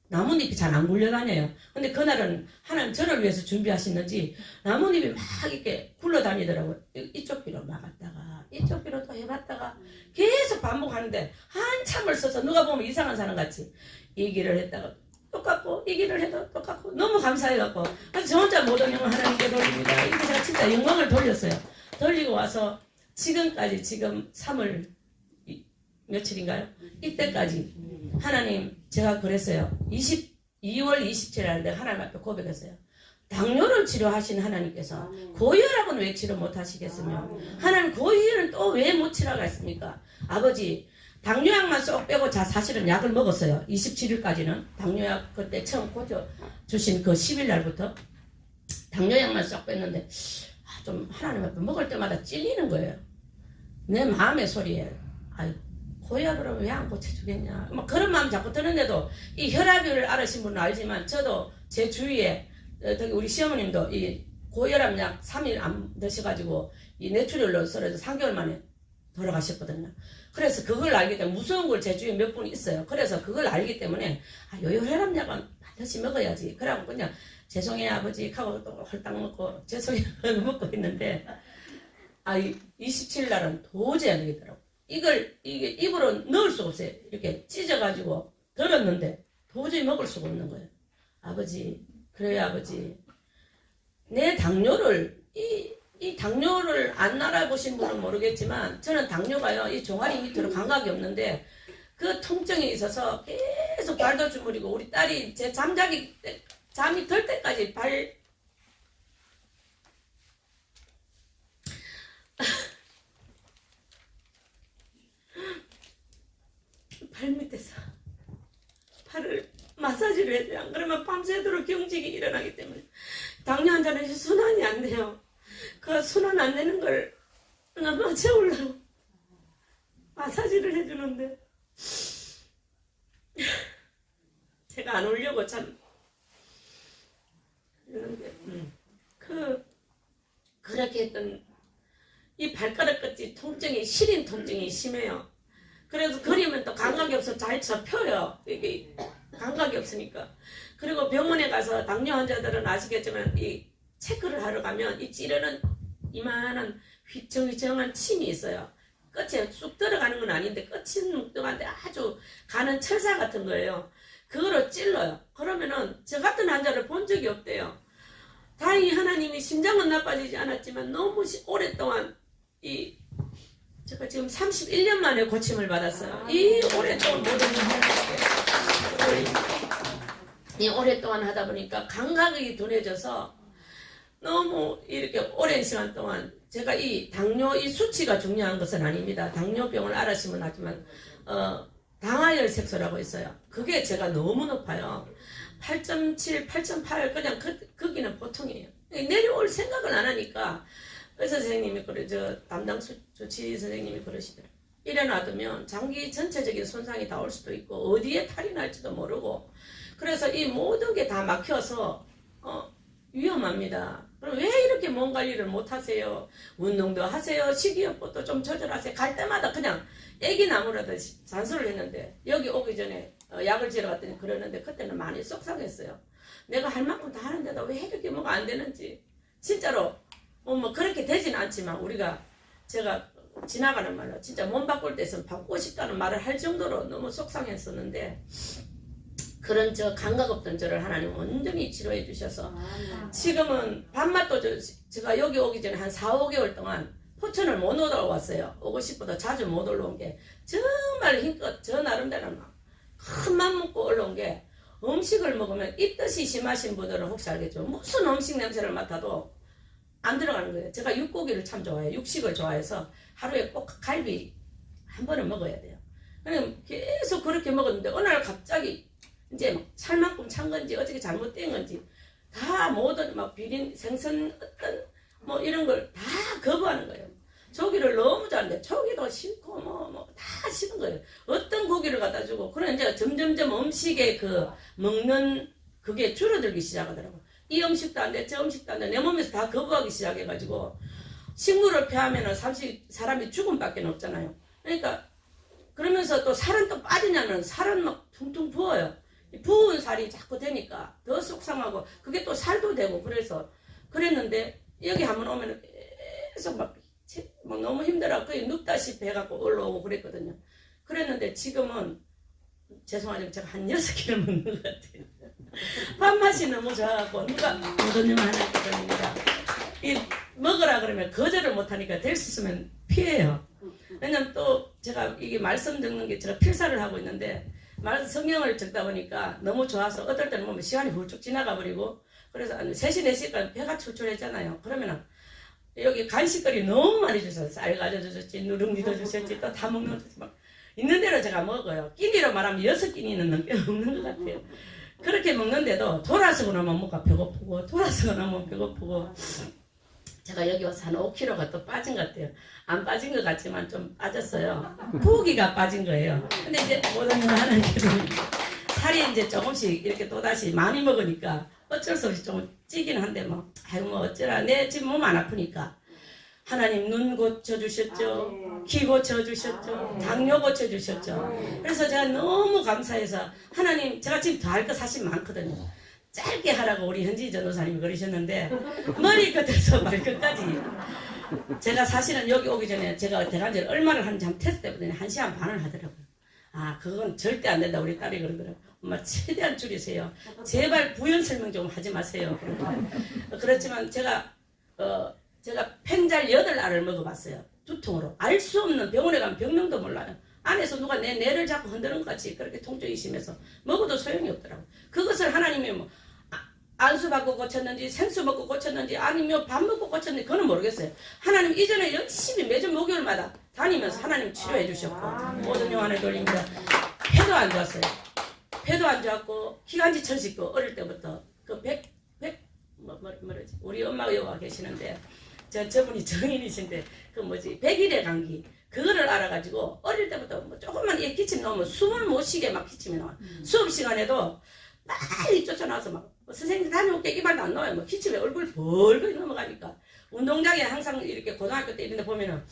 나뭇잎이 잘 안 굴러다녀요. 근데 그날은 하나님 저를 위해서 준비하시는지 나뭇잎이 막 이렇게 굴러다니더라고요. 이쪽 귀로 막았다가 이쪽 귀로 또 해봤다가 계속 반복하는데 한참을 써서 누가 보면 이상한 사람 같이 이 길을 했다가 똑같고 이 길을 해도 똑같고 너무 감사해갖고 그래서 저 혼자 모든 영광 하나님께 돌립니다. 이게 제가 진짜 영광을 돌렸어요. 돌리고 와서 지금까지 지금 3월 며칠인가요? 이때까지 하나님 제가 그랬어요. 2월 27일 날 내가 하나님 앞에 고백했어요. 당뇨를 치료하신 하나님께서 고혈압은 왜 치료 못하시겠으며 하나님 고혈압은 또 왜 못 치료하겠습니까? 아버지 당뇨약만 쏙 빼고 사실은 약을 먹었어요. 27일까지는 당뇨약 그때 처음 고쳐주신 그 10일 날부터 당뇨약만 쏙 뺐는데 좀 하나님 앞에 먹을 때마다 찔리는 거예요. 내 마음의 소리에 아유 고혈압을 왜 안 고쳐주겠냐 막 그런 마음 자꾸 드는데도 이 혈압을 앓으신 분은 알지만 저도 제 주위에 특히 우리 시어머님도 이 고혈압 약 3일 안 드셔가지고 이 뇌출혈로 쓰러져 3개월 만에 돌아가셨거든요. 그래서 그걸 알기 때문에 무서운 걸 제 주위에 몇 분 있어요. 그래서 그걸 알기 때문에 혈압약은 반드시 먹어야지. 그래갖고 그냥 죄송해요 아버지 하고 또 헐떡 먹고 죄송해요 먹고 있는데 27일 날은 도저히 안 되겠더라고. 이게 입으로 넣을 수가 없어요. 이렇게 찢어가지고 들었는데 도저히 먹을 수가 없는 거예요. 아버지 그래요 아버지 내 당뇨를 이 당뇨를 안 알아보신 분은 모르겠지만 저는 당뇨가요 이 종아리 밑으로 감각이 없는데 그 통증이 있어서 계속 발도 주무리고 우리 딸이 제 잠이 들 때까지 발밑에서 팔을 마사지를 해줘요. 안 그러면 밤새도록 경직이 일어나기 때문에 당뇨 환자는 순환이 안 돼요. 그 순환 안 되는 걸 너무 채우려고 마사지를 해주는데 제가 안 오려고 참 그러는데 그렇게 했던 이 발가락 끝이 통증이 시린 통증이 심해요. 그래서 그리면 또 감각이 없어 잘 접혀요. 이게 감각이 없으니까. 그리고 병원에 가서 당뇨 환자들은 아시겠지만 이 체크를 하러 가면 이 찌르는 이만한 휘청휘청한 침이 있어요. 끝에 쑥 들어가는 건 아닌데 끝은 뭉뚱한데 아주 가는 철사 같은 거예요. 그거로 찔러요. 그러면은 저 같은 환자를 본 적이 없대요. 다행히 하나님이 심장은 나빠지지 않았지만 너무 오랫동안 제가 지금 31년 만에 고침을 받았어요. 이 오랫동안 오랫동안 하다 보니까 감각이 둔해져서 너무 이렇게 오랜 시간 동안 제가 이 당뇨 이 수치가 중요한 것은 아닙니다. 당뇨병을 알았으면 하지만 당화혈 색소라고 있어요. 그게 제가 너무 높아요. 8.7, 8.8 그냥 거기는 보통이에요. 내려올 생각을 안 하니까 의사 선생님이 담당 조치 선생님이 그러시더라고요. 이래 놔두면 장기 전체적인 손상이 다 올 수도 있고 어디에 탈이 날지도 모르고 그래서 이 모든 게 다 막혀서 위험합니다. 그럼 왜 이렇게 몸 관리를 못 하세요? 운동도 하세요. 식이요법도 좀 조절하세요. 갈 때마다 그냥 애기 나무라듯이 잔소리를 했는데 여기 오기 전에 약을 지러 갔더니 그러는데 그때는 많이 속상했어요. 내가 할 만큼 다 하는데도 왜 이렇게 뭐가 안 되는지 진짜로 뭐 그렇게 되지는 않지만 제가 지나가는 말로 진짜 몸 바꿀 때선 바꾸고 싶다는 말을 할 정도로 너무 속상했었는데 그런 감각 없던 저를 하나님 온전히 치료해 주셔서 지금은 밥맛도 제가 여기 오기 전에 한 4, 5개월 동안 포천을 못 올라왔어요. 오고 싶어도 자주 못 올라온 게 정말 힘껏 저 나름대로 막 큰 맘 먹고 올라온 게 음식을 먹으면 입덧이 심하신 분들은 혹시 알겠죠? 무슨 음식 냄새를 맡아도 안 들어가는 거예요. 제가 육고기를 참 좋아해요. 육식을 좋아해서 하루에 꼭 갈비 한 번은 먹어야 돼요. 그냥 계속 그렇게 먹었는데 어느 날 갑자기 이제 막 찰 만큼 찬 건지 어떻게 잘못된 건지 다 모든 막 비린 생선 어떤 뭐 이런 걸 다 거부하는 거예요. 조기를 너무 좋아하는데 조기도 싫고 뭐 다 싫은 거예요. 어떤 고기를 갖다 주고 그런 이제 점점점 음식에 먹는 그게 줄어들기 시작하더라고요. 이 음식도 안 돼, 저 음식도 안 돼. 내 몸에서 다 거부하기 시작해가지고 식물을 폐하면은 사람이 죽음밖에 없잖아요. 그러니까 그러면서 또 살은 또 빠지냐면 살은 막 퉁퉁 부어요. 부은 살이 자꾸 되니까 더 속상하고 그게 또 살도 되고 그랬는데 여기 한번 오면 계속 막 너무 힘들어 거의 눕다시피 해갖고 올라오고 그랬거든요. 그랬는데 지금은 죄송하지만 제가 한 6개를 먹는 것 같아요. 밥맛이 너무 좋아갖고 누가 모든 하나 드립니다. 먹으라 그러면 거절을 못하니까 될 수 있으면 피해요. 왜냐면 또 제가 이게 말씀 듣는 게 제가 필사를 하고 있는데 성경을 듣다 보니까 너무 좋아서 어떨 때는 보면 시간이 훌쩍 지나가 버리고 그래서 3시, 4시간 배가 출출했잖아요. 그러면은 여기 간식거리 너무 많이 주셔서 쌀 가져주셨지 누룽지도 주셨지 또 다 먹는 거 막 있는 대로 제가 먹어요. 끼니로 말하면 6끼니는 넘게 먹는 것 같아요. 그렇게 먹는데도 돌아서고 나면 뭔가 배고프고 돌아서고 나면 배고프고 제가 여기 와서 한 5kg가 또 빠진 것 같아요. 안 빠진 것 같지만 좀 빠졌어요. 부기가 빠진 거예요. 근데 이제 모든 걸 하는 게 살이 이제 조금씩 이렇게 또다시 많이 먹으니까 어쩔 수 없이 좀 찌긴 한데 아이고 어쩌라 내 지금 몸 안 아프니까 하나님 눈 고쳐주셨죠. 귀 고쳐주셨죠. 당뇨 고쳐주셨죠. 그래서 제가 너무 감사해서 하나님 제가 지금 더 할 거 사실 많거든요. 짧게 하라고 우리 현지 전도사님이 그러셨는데 머리 끝에서 발끝까지 제가 사실은 여기 오기 전에 제가 대관절 얼마를 하는지 한번 테스트 해보더니 1시간 반을 하더라고요. 그건 절대 안 된다 우리 딸이 그러더라고요. 엄마 최대한 줄이세요. 제발 부연 설명 좀 하지 마세요. 그렇지만 제가 팽잘 8알을 먹어봤어요. 두통으로. 알 수 없는 병원에 가면 병명도 몰라요. 안에서 누가 내 뇌를 자꾸 흔드는 것 같이 그렇게 통증이 심해서 먹어도 소용이 없더라고요. 그것을 하나님이 안수 받고 고쳤는지 생수 먹고 고쳤는지 아니면 밥 먹고 고쳤는지 그건 모르겠어요. 하나님 이전에 열심히 매주 목요일마다 다니면서 하나님 치료해 주셨고 모든 영안을 돌립니다. 폐도 안 좋았어요. 폐도 안 좋았고 기관지 처지고 어릴 때부터 그 뭐지 우리 엄마가 여기 와 계시는데 저분이 정인이신데 그 뭐지 백일의 감기 그거를 알아가지고 어릴 때부터 뭐 조금만 이 기침 나오면 숨을 못 쉬게 막 기침이 나와. 수업 시간에도 빨리 쫓아나와서 막 선생님 다녀올게 이 말도 안 나와요. 뭐 기침에 얼굴 벌겋게 넘어가니까 운동장에 항상 이렇게 고등학교 때 이런 데 보면은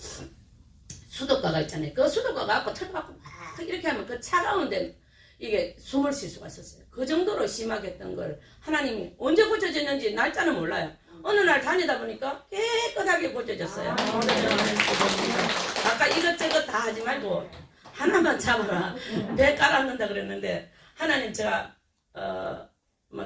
수도가가 있잖아요. 그 수도가 갖고 털갖고 막 이렇게 하면 그 차가운데 이게 숨을 쉴 수가 있었어요. 그 정도로 심하게 했던 걸 하나님이 언제 고쳐졌는지 날짜는 몰라요. 어느 날 다니다 보니까 깨끗하게 고쳐졌어요. 아까 이것저것 다 하지 말고 하나만 잡아라. 배 깔았는다 그랬는데 하나님 제가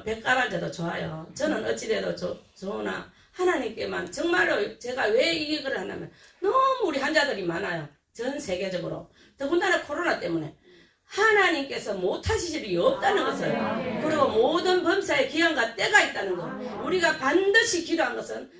배 깔아줘도 좋아요. 저는 어찌돼도 좋으나 하나님께만 정말로 제가 왜 이걸 하냐면 너무 우리 환자들이 많아요. 전 세계적으로. 더군다나 코로나 때문에 하나님께서 못하실 일이 없다는 것을 그리고 모든 범사에 기한과 때가 있다는 것 우리가 반드시 기도한 것은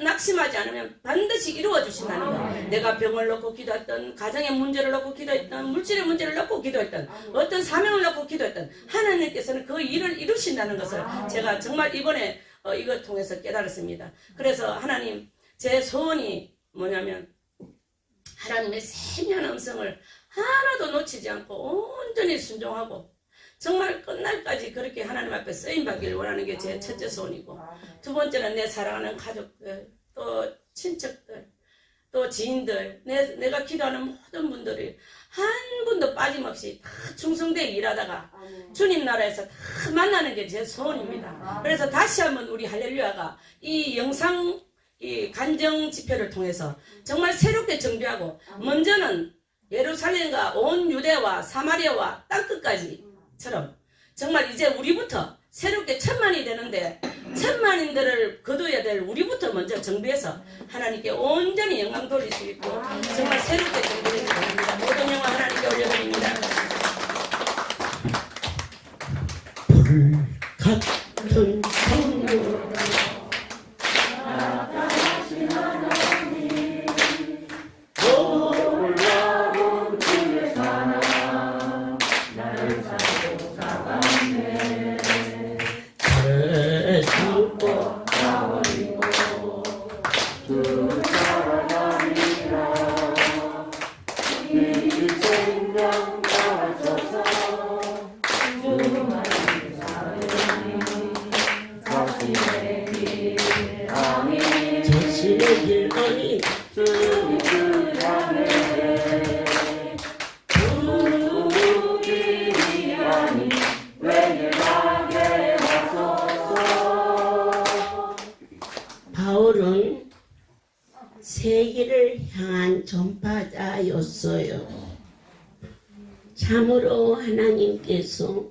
낙심하지 않으면 반드시 이루어 주신다는 것 내가 병을 놓고 기도했던 가정의 문제를 놓고 기도했던 물질의 문제를 놓고 기도했던 어떤 사명을 놓고 기도했던 하나님께서는 그 일을 이루신다는 것을 제가 정말 이번에 이걸 통해서 깨달았습니다. 그래서 하나님 제 소원이 뭐냐면 하나님의 세미한 음성을 하나도 놓치지 않고 온전히 순종하고 정말 끝날까지 그렇게 하나님 앞에 쓰임받기를 원하는 게 제 첫째 소원이고 두 번째는 내 사랑하는 가족들 또 친척들 또 지인들 내가 기도하는 모든 분들이 한 분도 빠짐없이 다 충성되게 일하다가 주님 나라에서 다 만나는 게 제 소원입니다. 그래서 다시 한번 우리 할렐루야가 이 영상 이 간정 집회를 통해서 정말 새롭게 정비하고 먼저는 예루살렘과 온 유대와 사마리아와 땅끝까지처럼 정말 이제 우리부터 새롭게 1000만이 되는데 1000만인들을 거둬야 될 우리부터 먼저 정비해서 하나님께 온전히 영광 돌릴 수 있고 정말 새롭게 정비해야 됩니다. 모든 영광 하나님께 올려드립니다. 불 같은 성령 자신의 길 아닌 바울은 세계를 향한 전파자였어요. 참으로 하나님께서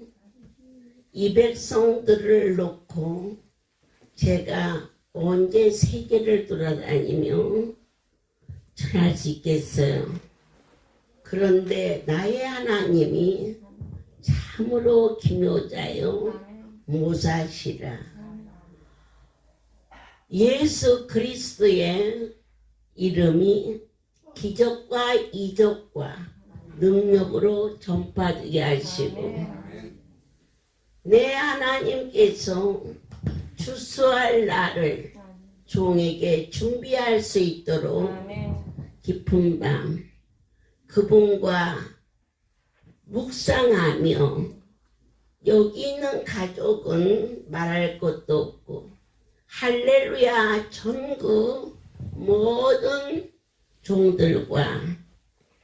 이 백성들을 놓고 제가 언제 세계를 돌아다니며 전할 수 있겠어요. 그런데 나의 하나님이 참으로 기묘자요 모사시라. 예수 그리스도의 이름이 기적과 이적과 능력으로 전파되게 하시고 내 하나님께서 추수할 날을 종에게 준비할 수 있도록 깊은 밤 그분과 묵상하며 여기 있는 가족은 말할 것도 없고 할렐루야 전국 모든 종들과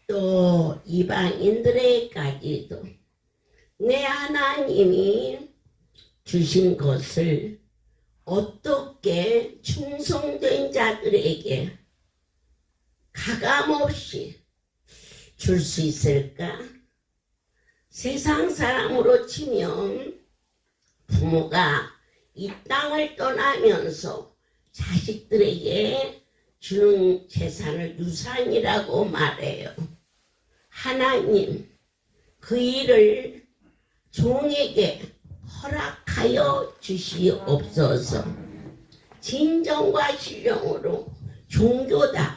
또 이방인들에게까지도 내 하나님이 주신 것을 어떻게 충성된 자들에게 가감없이 줄 수 있을까? 세상 사람으로 치면 부모가 이 땅을 떠나면서 자식들에게 주는 재산을 유산이라고 말해요. 하나님, 그 일을 종에게 허락하여 주시옵소서. 진정과 신령으로 종교다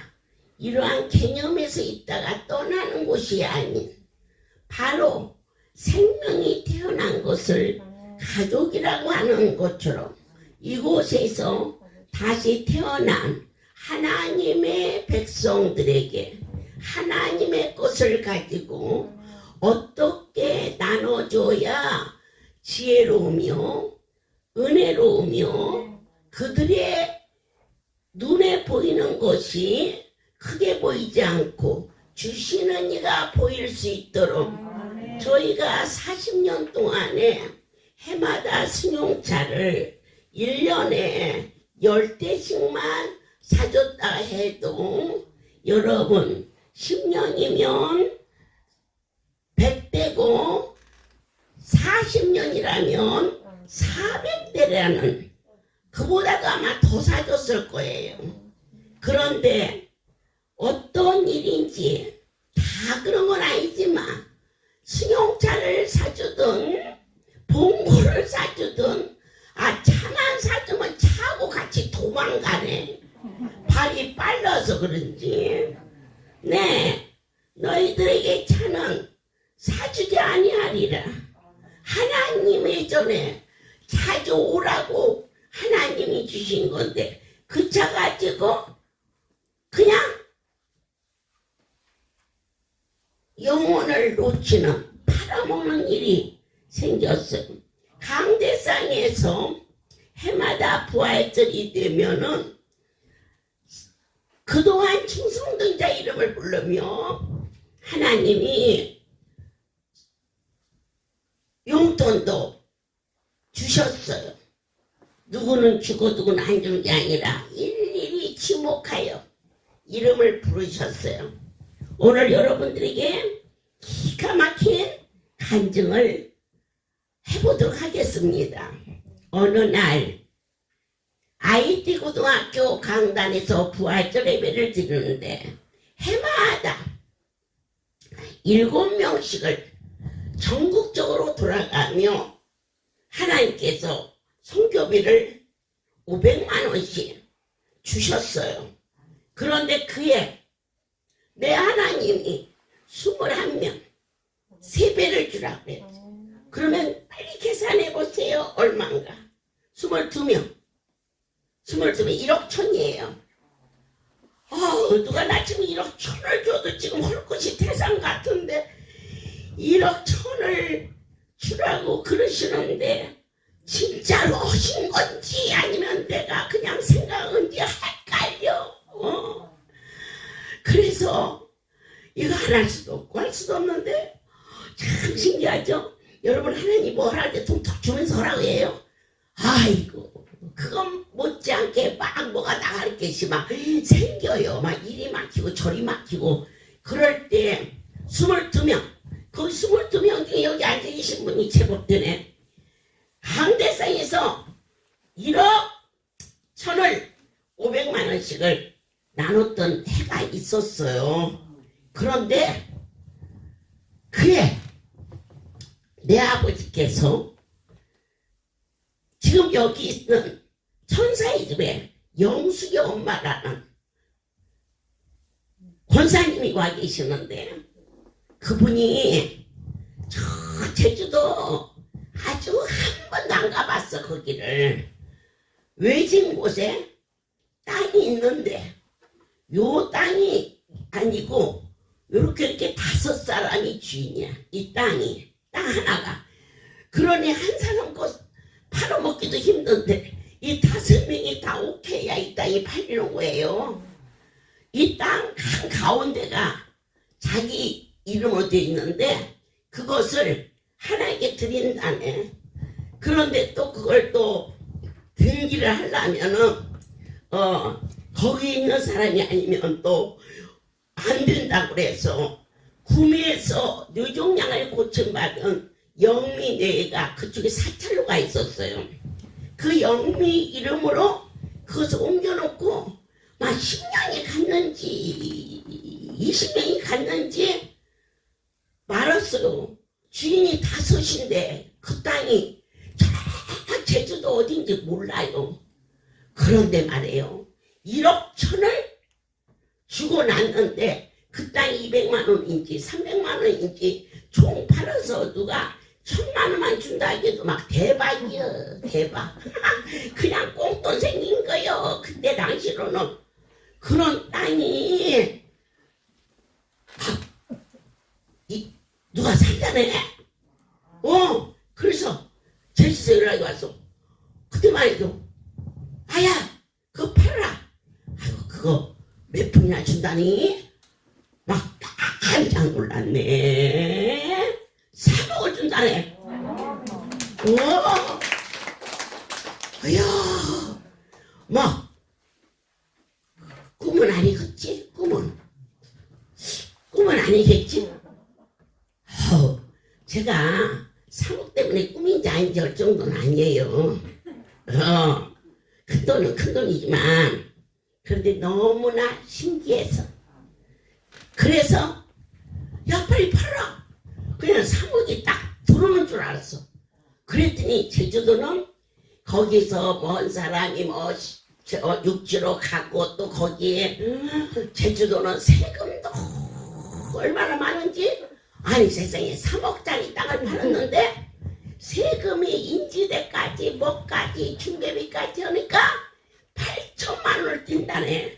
이러한 개념에서 있다가 떠나는 곳이 아닌 바로 생명이 태어난 것을 가족이라고 하는 것처럼 이곳에서 다시 태어난 하나님의 백성들에게 하나님의 것을 가지고 어떻게 나눠줘야 지혜로우며 은혜로우며 그들의 눈에 보이는 것이 크게 보이지 않고 주시는 이가 보일 수 있도록 저희가 40년 동안에 해마다 승용차를 1년에 10대씩만 사줬다 해도 여러분 10년이면 100대고 40년이라면 400대라는 그보다도 아마 더 사줬을 거예요. 그런데 어떤 일인지 다 그런 건 아니지만 승용차를 사주든 봉고를 사주든 차만 사주면 차하고 같이 도망가네. 발이 빨라서 그런지 네 너희들에게 차는 사주지 아니하리라. 하나님의 전에 찾아오라고 하나님이 주신 건데 그 차 가지고 그냥 영혼을 놓치는 팔아먹는 일이 생겼어요. 강대상에서 해마다 부활절이 되면은 그동안 충성된 자 이름을 부르며 하나님이 용돈도 주셨어요. 누구는 주고 누구는 안 주는 게 아니라 일일이 지목하여 이름을 부르셨어요. 오늘 여러분들에게 기가 막힌 간증을 해보도록 하겠습니다. 어느 날 IT 고등학교 강단에서 부활절 예배를 드리는데 해마다 7명씩을 전국적으로 돌아가며 하나님께서 성교비를 500만 원씩 주셨어요. 그런데 그에 내 하나님이 21명 3배를 주라고 그래요. 그러면 빨리 계산해 보세요. 얼마인가? 22명 1억 천이에요. 누가 나 지금 1억 천을 줘도 지금 헐것이 태산 같은데 1억 천을 주라고 그러시는데 진짜로 하신 건지 아니면 내가 그냥 생각한지 헷갈려. 그래서 이거 안 할 수도 없고 할 수도 없는데 참 신기하죠? 여러분 하나님 뭐 할 때 툭툭 주면서 하라고 해요. 아이고 그건 못지않게 막 뭐가 나갈 것이 막 생겨요. 막 이리 막히고 저리 막히고 그럴 때 22명 거기 22명 중에 여기 앉아 계신 분이 제법 되네. 강대상에서 1억 천을 500만 원씩을 나눴던 해가 있었어요. 그런데 그에 내 아버지께서 지금 여기 있는 천사의 집에 영숙이 엄마라는 권사님이 와 계시는데 그분이 저 제주도 아주 한 번도 안 가봤어. 거기를 외진 곳에 땅이 있는데 요 땅이 아니고 이렇게 5사람이 주인이야. 이 땅이 땅 하나가. 그러니 한 사람 것 팔아먹기도 힘든데 이 5명이 다 오케이야 이 땅이 팔리는 거예요. 이 땅 한가운데가 자기 이름으로 되어 있는데 그것을 하나님께 드린다네. 그런데 또 그걸 또 등기를 하려면은 거기 있는 사람이 아니면 또 안 된다고 그래서 구미에서 뇌종양을 고침받은 영미네가 그쪽에 사찰로 가 있었어요. 그 영미 이름으로 그것을 옮겨놓고 막 10년이 갔는지 20년이 갔는지 말았어요. 주인이 5인데 그 땅이 저 제주도 어딘지 몰라요. 그런데 말이에요. 1억 천을 주고 났는데 그 땅이 200만 원인지 300만 원인지 총 팔아서 누가 1,000만 원만 준다 해도 막 대박이여 대박. 그냥 꽁돈 생긴 거요. 그때 당시로는 그런 땅이 누가 산다네. 그래서 제주에서 연락이 왔어. 그때만 해도 아야 그거 팔아라. 아이고 그거 몇 푼이나 준다니? 막 깜짝 놀랐네. 3억을 준다네. 이야 뭐 꿈은 아니겠지? 꿈은 아니겠지? 제가 3억 때문에 꿈인지 아닌지 할 정도는 아니에요. 큰 돈은 큰 돈이지만 그런데 너무나 신기해서 그래서 야 빨리 팔아. 그냥 3억이 딱 들어오는 줄 알았어. 그랬더니 제주도는 거기서 먼 사람이 뭐 육지로 가고 또 거기에 제주도는 세금도 얼마나 많은지 아니 세상에 3억짜리 땅을 팔았는데 세금이 인지대까지 뭐까지 중개비까지 하니까 8천만 원을 뛴다네.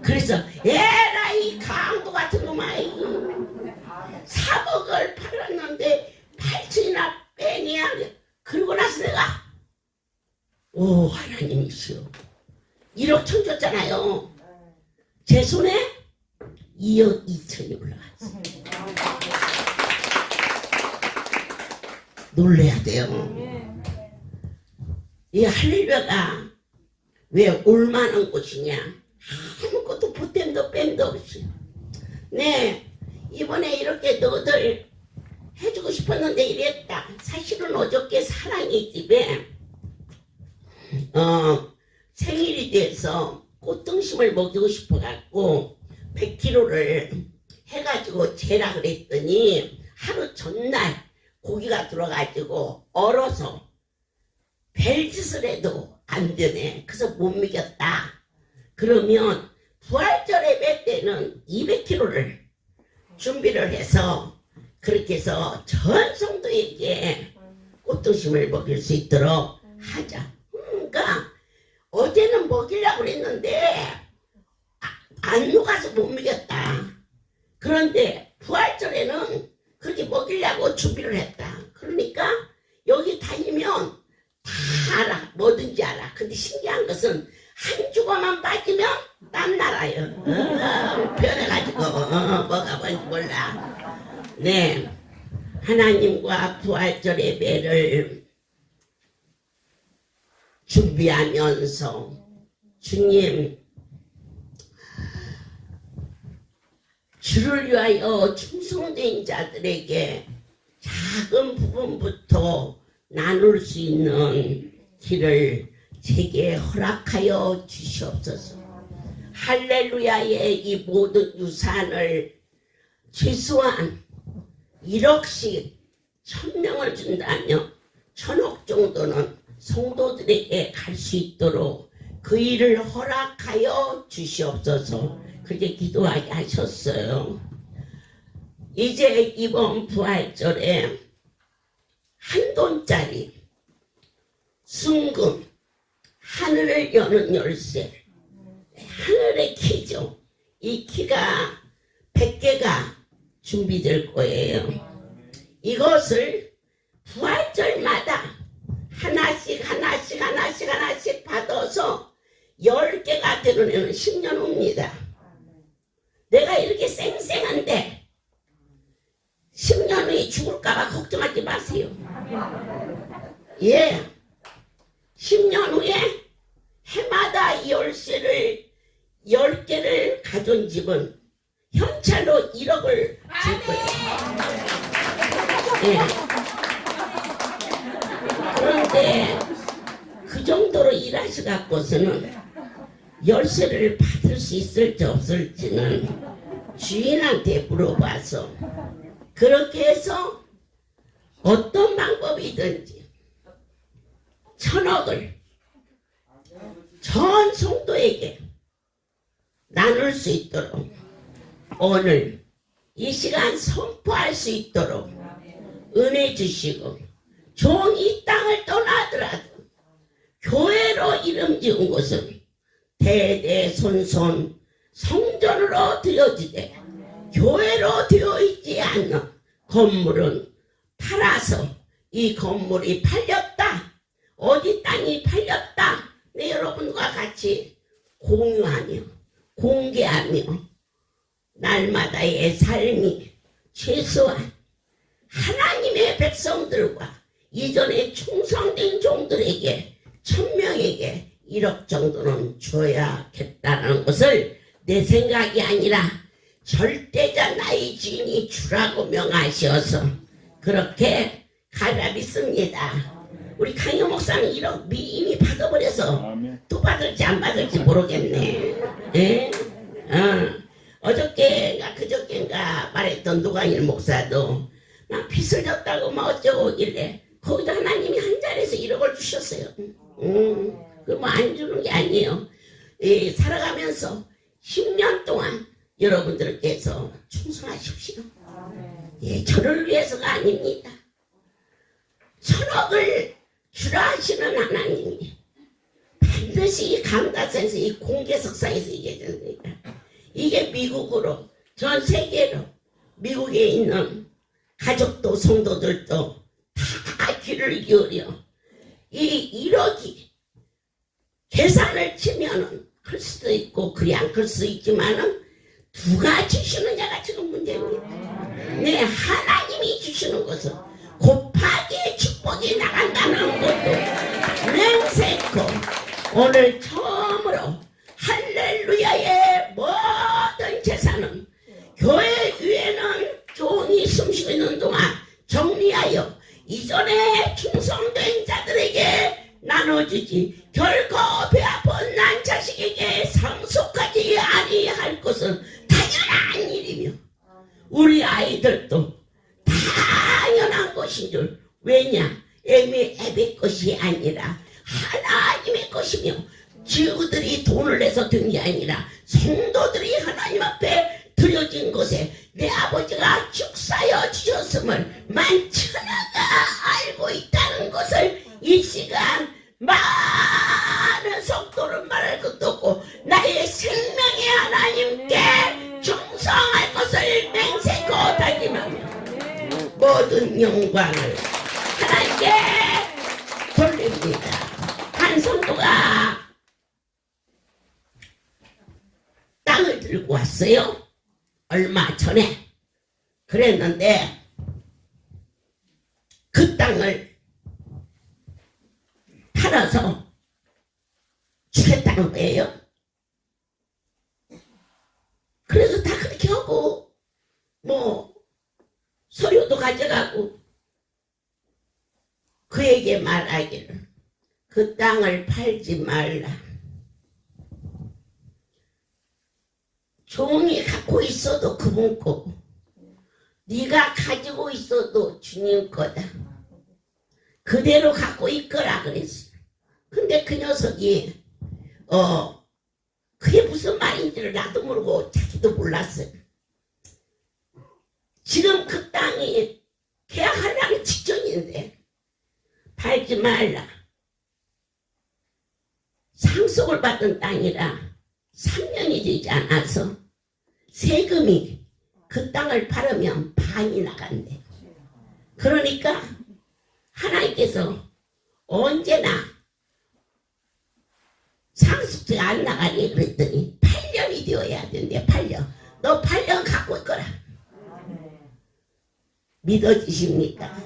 그래서 에라이 강도 같은 놈아 3억을 팔았는데 8천이나 빼냐. 그러고 나서 내가 오 하나님이시여 1억 천 줬잖아요. 제 손에 2억 2천이 올라갔어. 놀래야 돼요. 이 할렐루야가 왜 올만한 곳이냐. 아무것도 보탬도 뺨도 없이. 네 이번에 이렇게 너들 해주고 싶었는데 이랬다. 사실은 어저께 사랑이 집에 생일이 돼서 꽃등심을 먹이고 싶어갖고 100kg를 해가지고 재라 그랬더니 하루 전날 고기가 들어가지고 얼어서 벨짓을 해도 안 되네. 그래서 못 먹였다. 그러면 부활절 예배 때는 200kg를 준비를 해서 그렇게 해서 전 성도에게 꽃등심을 먹일 수 있도록 하자. 그러니까 어제는 먹이려고 그랬는데 안 녹아서 못 먹였다. 그런데 부활절에는 그렇게 먹이려고 준비를 했다. 그러니까 여기 다니면 다 알아. 뭐든지 알아. 근데 신기한 것은 한 주거만 빠지면 땀나라요. 변해가지고 뭐가 뭔지 몰라. 네, 하나님과 부활절 예배를 준비하면서 주님 주를 위하여 충성된 자들에게 작은 부분부터 나눌 수 있는 길을 제게 허락하여 주시옵소서. 할렐루야의 이 모든 유산을 최소한 1억씩 1,000명을 준다면 1,000억 정도는 성도들에게 갈 수 있도록 그 일을 허락하여 주시옵소서. 그렇게 기도하게 하셨어요. 이제 이번 부활절에 $1 순금 하늘을 여는 열쇠, 하늘의 키죠. 이 키가 100개가 준비될 거예요. 이것을 부활절마다 하나씩 받아서 10개가 되는 애는 10년 옵니다. 내가 이렇게 쌩쌩한데 10년 후에 죽을까봐 걱정하지 마세요. 예, 10년 후에 해마다 이 열쇠를 10개를 가져온 집은 현찰로 1억을 줄 거예요. 예. 그런데 그 정도로 일하셔갖고서는 열쇠를 받을 수 있을지 없을지는 주인한테 물어봐서 그렇게 해서 어떤 방법이든지 1,000억을 전 성도에게 나눌 수 있도록 오늘 이 시간 선포할 수 있도록 은혜 주시고 종이 땅을 떠나더라도 교회로 이름 지은 곳은 대대손손 성전으로 되어지되 교회로 되어 있지 않는 건물은 팔아서 이 건물이 팔렸다. 어디 땅이 팔렸다. 네, 여러분과 같이 공유하며 공개하며 날마다의 삶이 최소한 하나님의 백성들과 이전에 충성된 종들에게 1000명에게 1억 정도는 줘야겠다는 것을 내 생각이 아니라 절대자 나의 주인이 주라고 명하셔서 그렇게 가라 믿습니다. 우리 강효 목사는 1억 이미 받아버려서 또 받을지 안 받을지 모르겠네. 예? 어저께인가 그저께인가 말했던 노광일 목사도 나 빚을 졌다고 뭐 어쩌고 오길래 거기도 하나님이 한 자리에서 1억을 주셨어요. 그 뭐 안 주는 게 아니에요. 예, 살아가면서 10년 동안 여러분들께서 충성하십시오. 예, 저를 위해서가 아닙니다. 1000억을 주라 하시는 하나님이 반드시 이 강다센서 이 공개석상에서 얘기해줍니다. 이게 미국으로 전 세계로 미국에 있는 가족도 성도들도 다 귀를 기울여 이 1억이 계산을 치면은 클 수도 있고 그리 안 클 수 있지만은 누가 주시느냐가 지금 문제입니다. 네, 하나님이 주시는 것은 곱하기 축복이 나간다는 것도 맹세코 오늘 처음으로 할렐루야의 모든 재산은 교회 위에는 종이 숨쉬고 있는 동안 정리하여 이전에 충성된 자들에게 나눠주지 결코 배아픈 난 자식에게 상속하지 아니할 것은 당연한 일이며 우리 아이들도 당연한 것인 줄 왜냐 애비 것이 아니라 하나님의 것이며 지우들이 돈을 내서 든 게 아니라 성도들이 하나님 앞에 드려진 것에 내 아버지가 축사여 주셨음을 만천하가 알고 있다는 것을 이 시간 많은 속도를 말할 것도 없고 나의 생명의 하나님께 충성할 것을 맹세코 다짐하며 모든 영광을 하나님께 돌립니다. 한 성도가 땅을 들고 왔어요. 얼마 전에 그랬는데 그 땅을 팔아서 주겠다는 거예요. 그래서 다 그렇게 하고 뭐 서류도 가져가고 그에게 말하기를 그 땅을 팔지 말라. 종이 갖고 있어도 그분 거고 네가 가지고 있어도 주님 거다. 그대로 갖고 있거라 그랬어. 근데 그 녀석이 그게 무슨 말인지를 나도 모르고 자기도 몰랐어요. 지금 그 땅이 계약하려는 직전인데 팔지 말라. 상속을 받은 땅이라 3년이 되지 않아서 세금이 그 땅을 팔으면 반이 나간대. 그러니까 하나님께서 언제나 상속세가 안 나가니 그랬더니 8년이 되어야 된대. 8년. 너 8년 갖고 있거라. 믿어지십니까?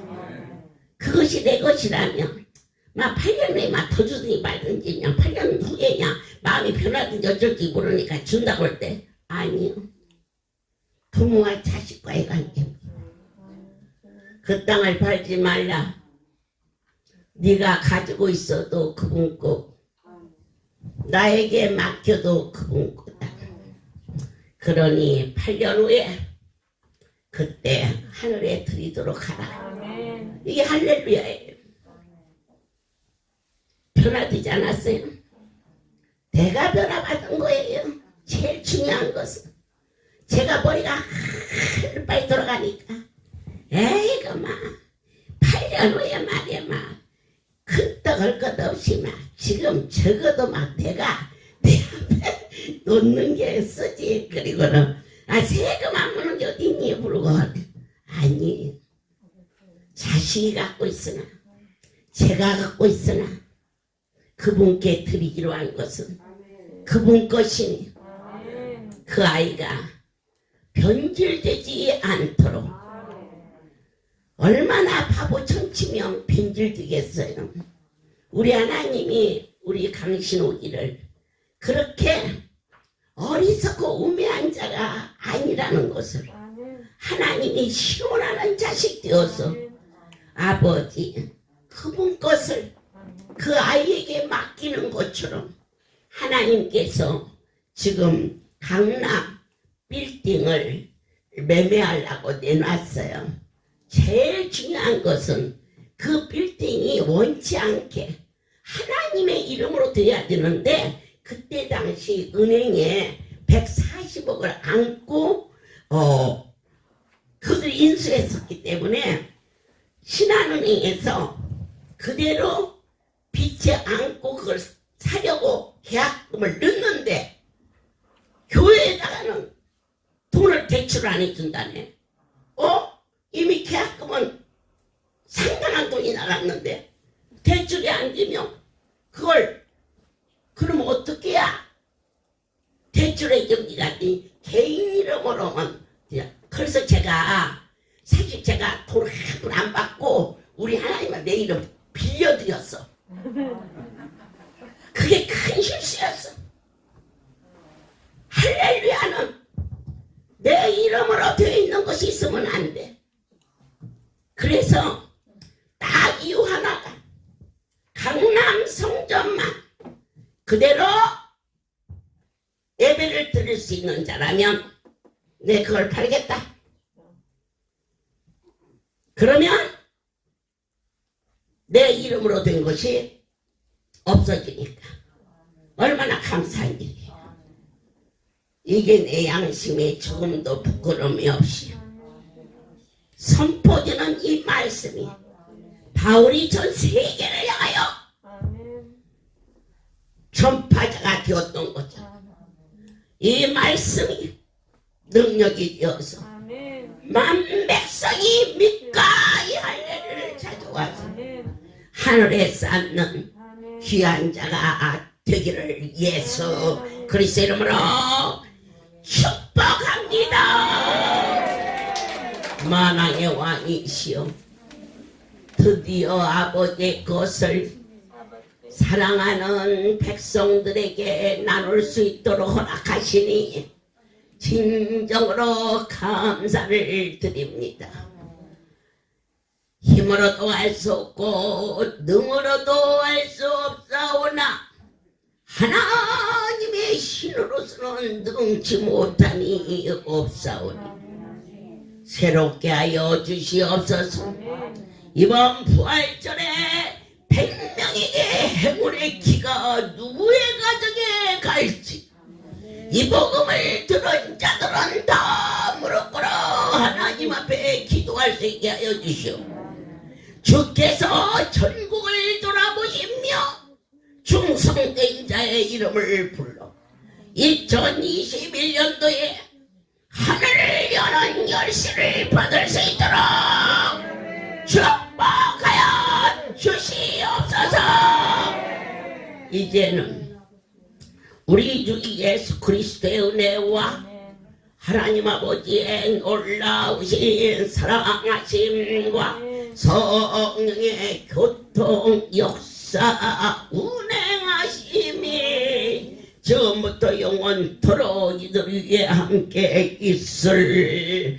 그것이 내 것이라면 막 8년 후에 막 더 주든지 말든지 그냥 8년 후에 그냥 마음이 변하든지 어쩔지 모르니까 준다고 할 때 아니요. 부모와 자식과의 관계. 그 땅을 팔지 말라. 네가 가지고 있어도 그분 거 나에게 맡겨도 그분 거다. 그러니 8년 후에 그때 하늘에 드리도록 하라. 이게 할렐루야예요. 변화되지 않았어요. 내가 변화받은 거예요. 제일 중요한 것은 제가 머리가 빨리 돌아가니까 에이 그만 내려놓야 말이야 막 큰 떡을 것 없이 막 지금 적어도 막 내가 내 앞에 놓는 게 쓰지. 그리고는 세금 안 무는 게 어딨니 불고 아니 자식이 갖고 있으나 제가 갖고 있으나 그분께 드리기로 한 것은 그분 것이니 그 아이가 변질되지 않도록 얼마나 바보 천치면 변질되겠어요. 우리 하나님이 우리 강신옥이를 그렇게 어리석고 우매한 자가 아니라는 것을 하나님이 시원하는 자식 되어서 아버지 그분 것을 그 아이에게 맡기는 것처럼 하나님께서 지금 강남 빌딩을 매매하려고 내놨어요. 제일 중요한 것은 그 빌딩이 원치 않게 하나님의 이름으로 돼야 되는데 그때 당시 은행에 140억을 안고 그들이 인수했었기 때문에 신한은행에서 그대로 빚에 안고 그걸 사려고 계약금을 넣는데 교회에다가는 돈을 대출 안 해준다네. 이미 계약금은 상당한 돈이 나갔는데 대출이 안 되면 그걸 그럼 어떻게 해야 대출의 경기가 개인 이름으로만. 그래서 사실 제가 돈을 한 푼 안 받고 우리 하나님은 내 이름 빌려드렸어. 그게 큰 실수였어. 할렐루야는 내 이름으로 되어 있는 것이 있으면 안 돼. 그래서 딱 이유 하나가 강남 성전만 그대로 예배를 드릴 수 있는 자라면 내 그걸 팔겠다. 그러면 내 이름으로 된 것이 없어지니까 얼마나 감사한 일이에요. 이게 내 양심에 조금도 부끄러움이 없이 선포되는 이 말씀이 바울이 전 세계를 향하여 전파자가 되었던 거죠. 이 말씀이 능력이 되어서 만백성이 믿고 이 할례를 찾아와서 하늘에 쌓는 귀한 자가 되기를 예수 그리스도 이름으로 축복합니다. 만왕의 왕이시여 드디어 아버지의 것을 사랑하는 백성들에게 나눌 수 있도록 허락하시니 진정으로 감사를 드립니다. 힘으로도 할 수 없고 능으로도 할 수 없사오나 하나님의 신으로서는 능치 못함이 없사오니 새롭게 하여 주시옵소서. 이번 부활절에 100명에게 행운의 키가 누구의 가정에 갈지 이 복음을 들은 자들은 다 무릎 꿇어 하나님 앞에 기도할 수 있게 하여 주시오. 주께서 전국을 돌아보시며 충성된 자의 이름을 불러 2021년도에 하늘을 여는 열쇠를 받을 수 있도록 축복하여 주시옵소서. 이제는 우리 주 예수 그리스도의 은혜와 하나님 아버지의 놀라우신 사랑하심과 성령의 교통 역사 운행하심이 처음부터 영원토록 이들 위에 함께 있을지어다.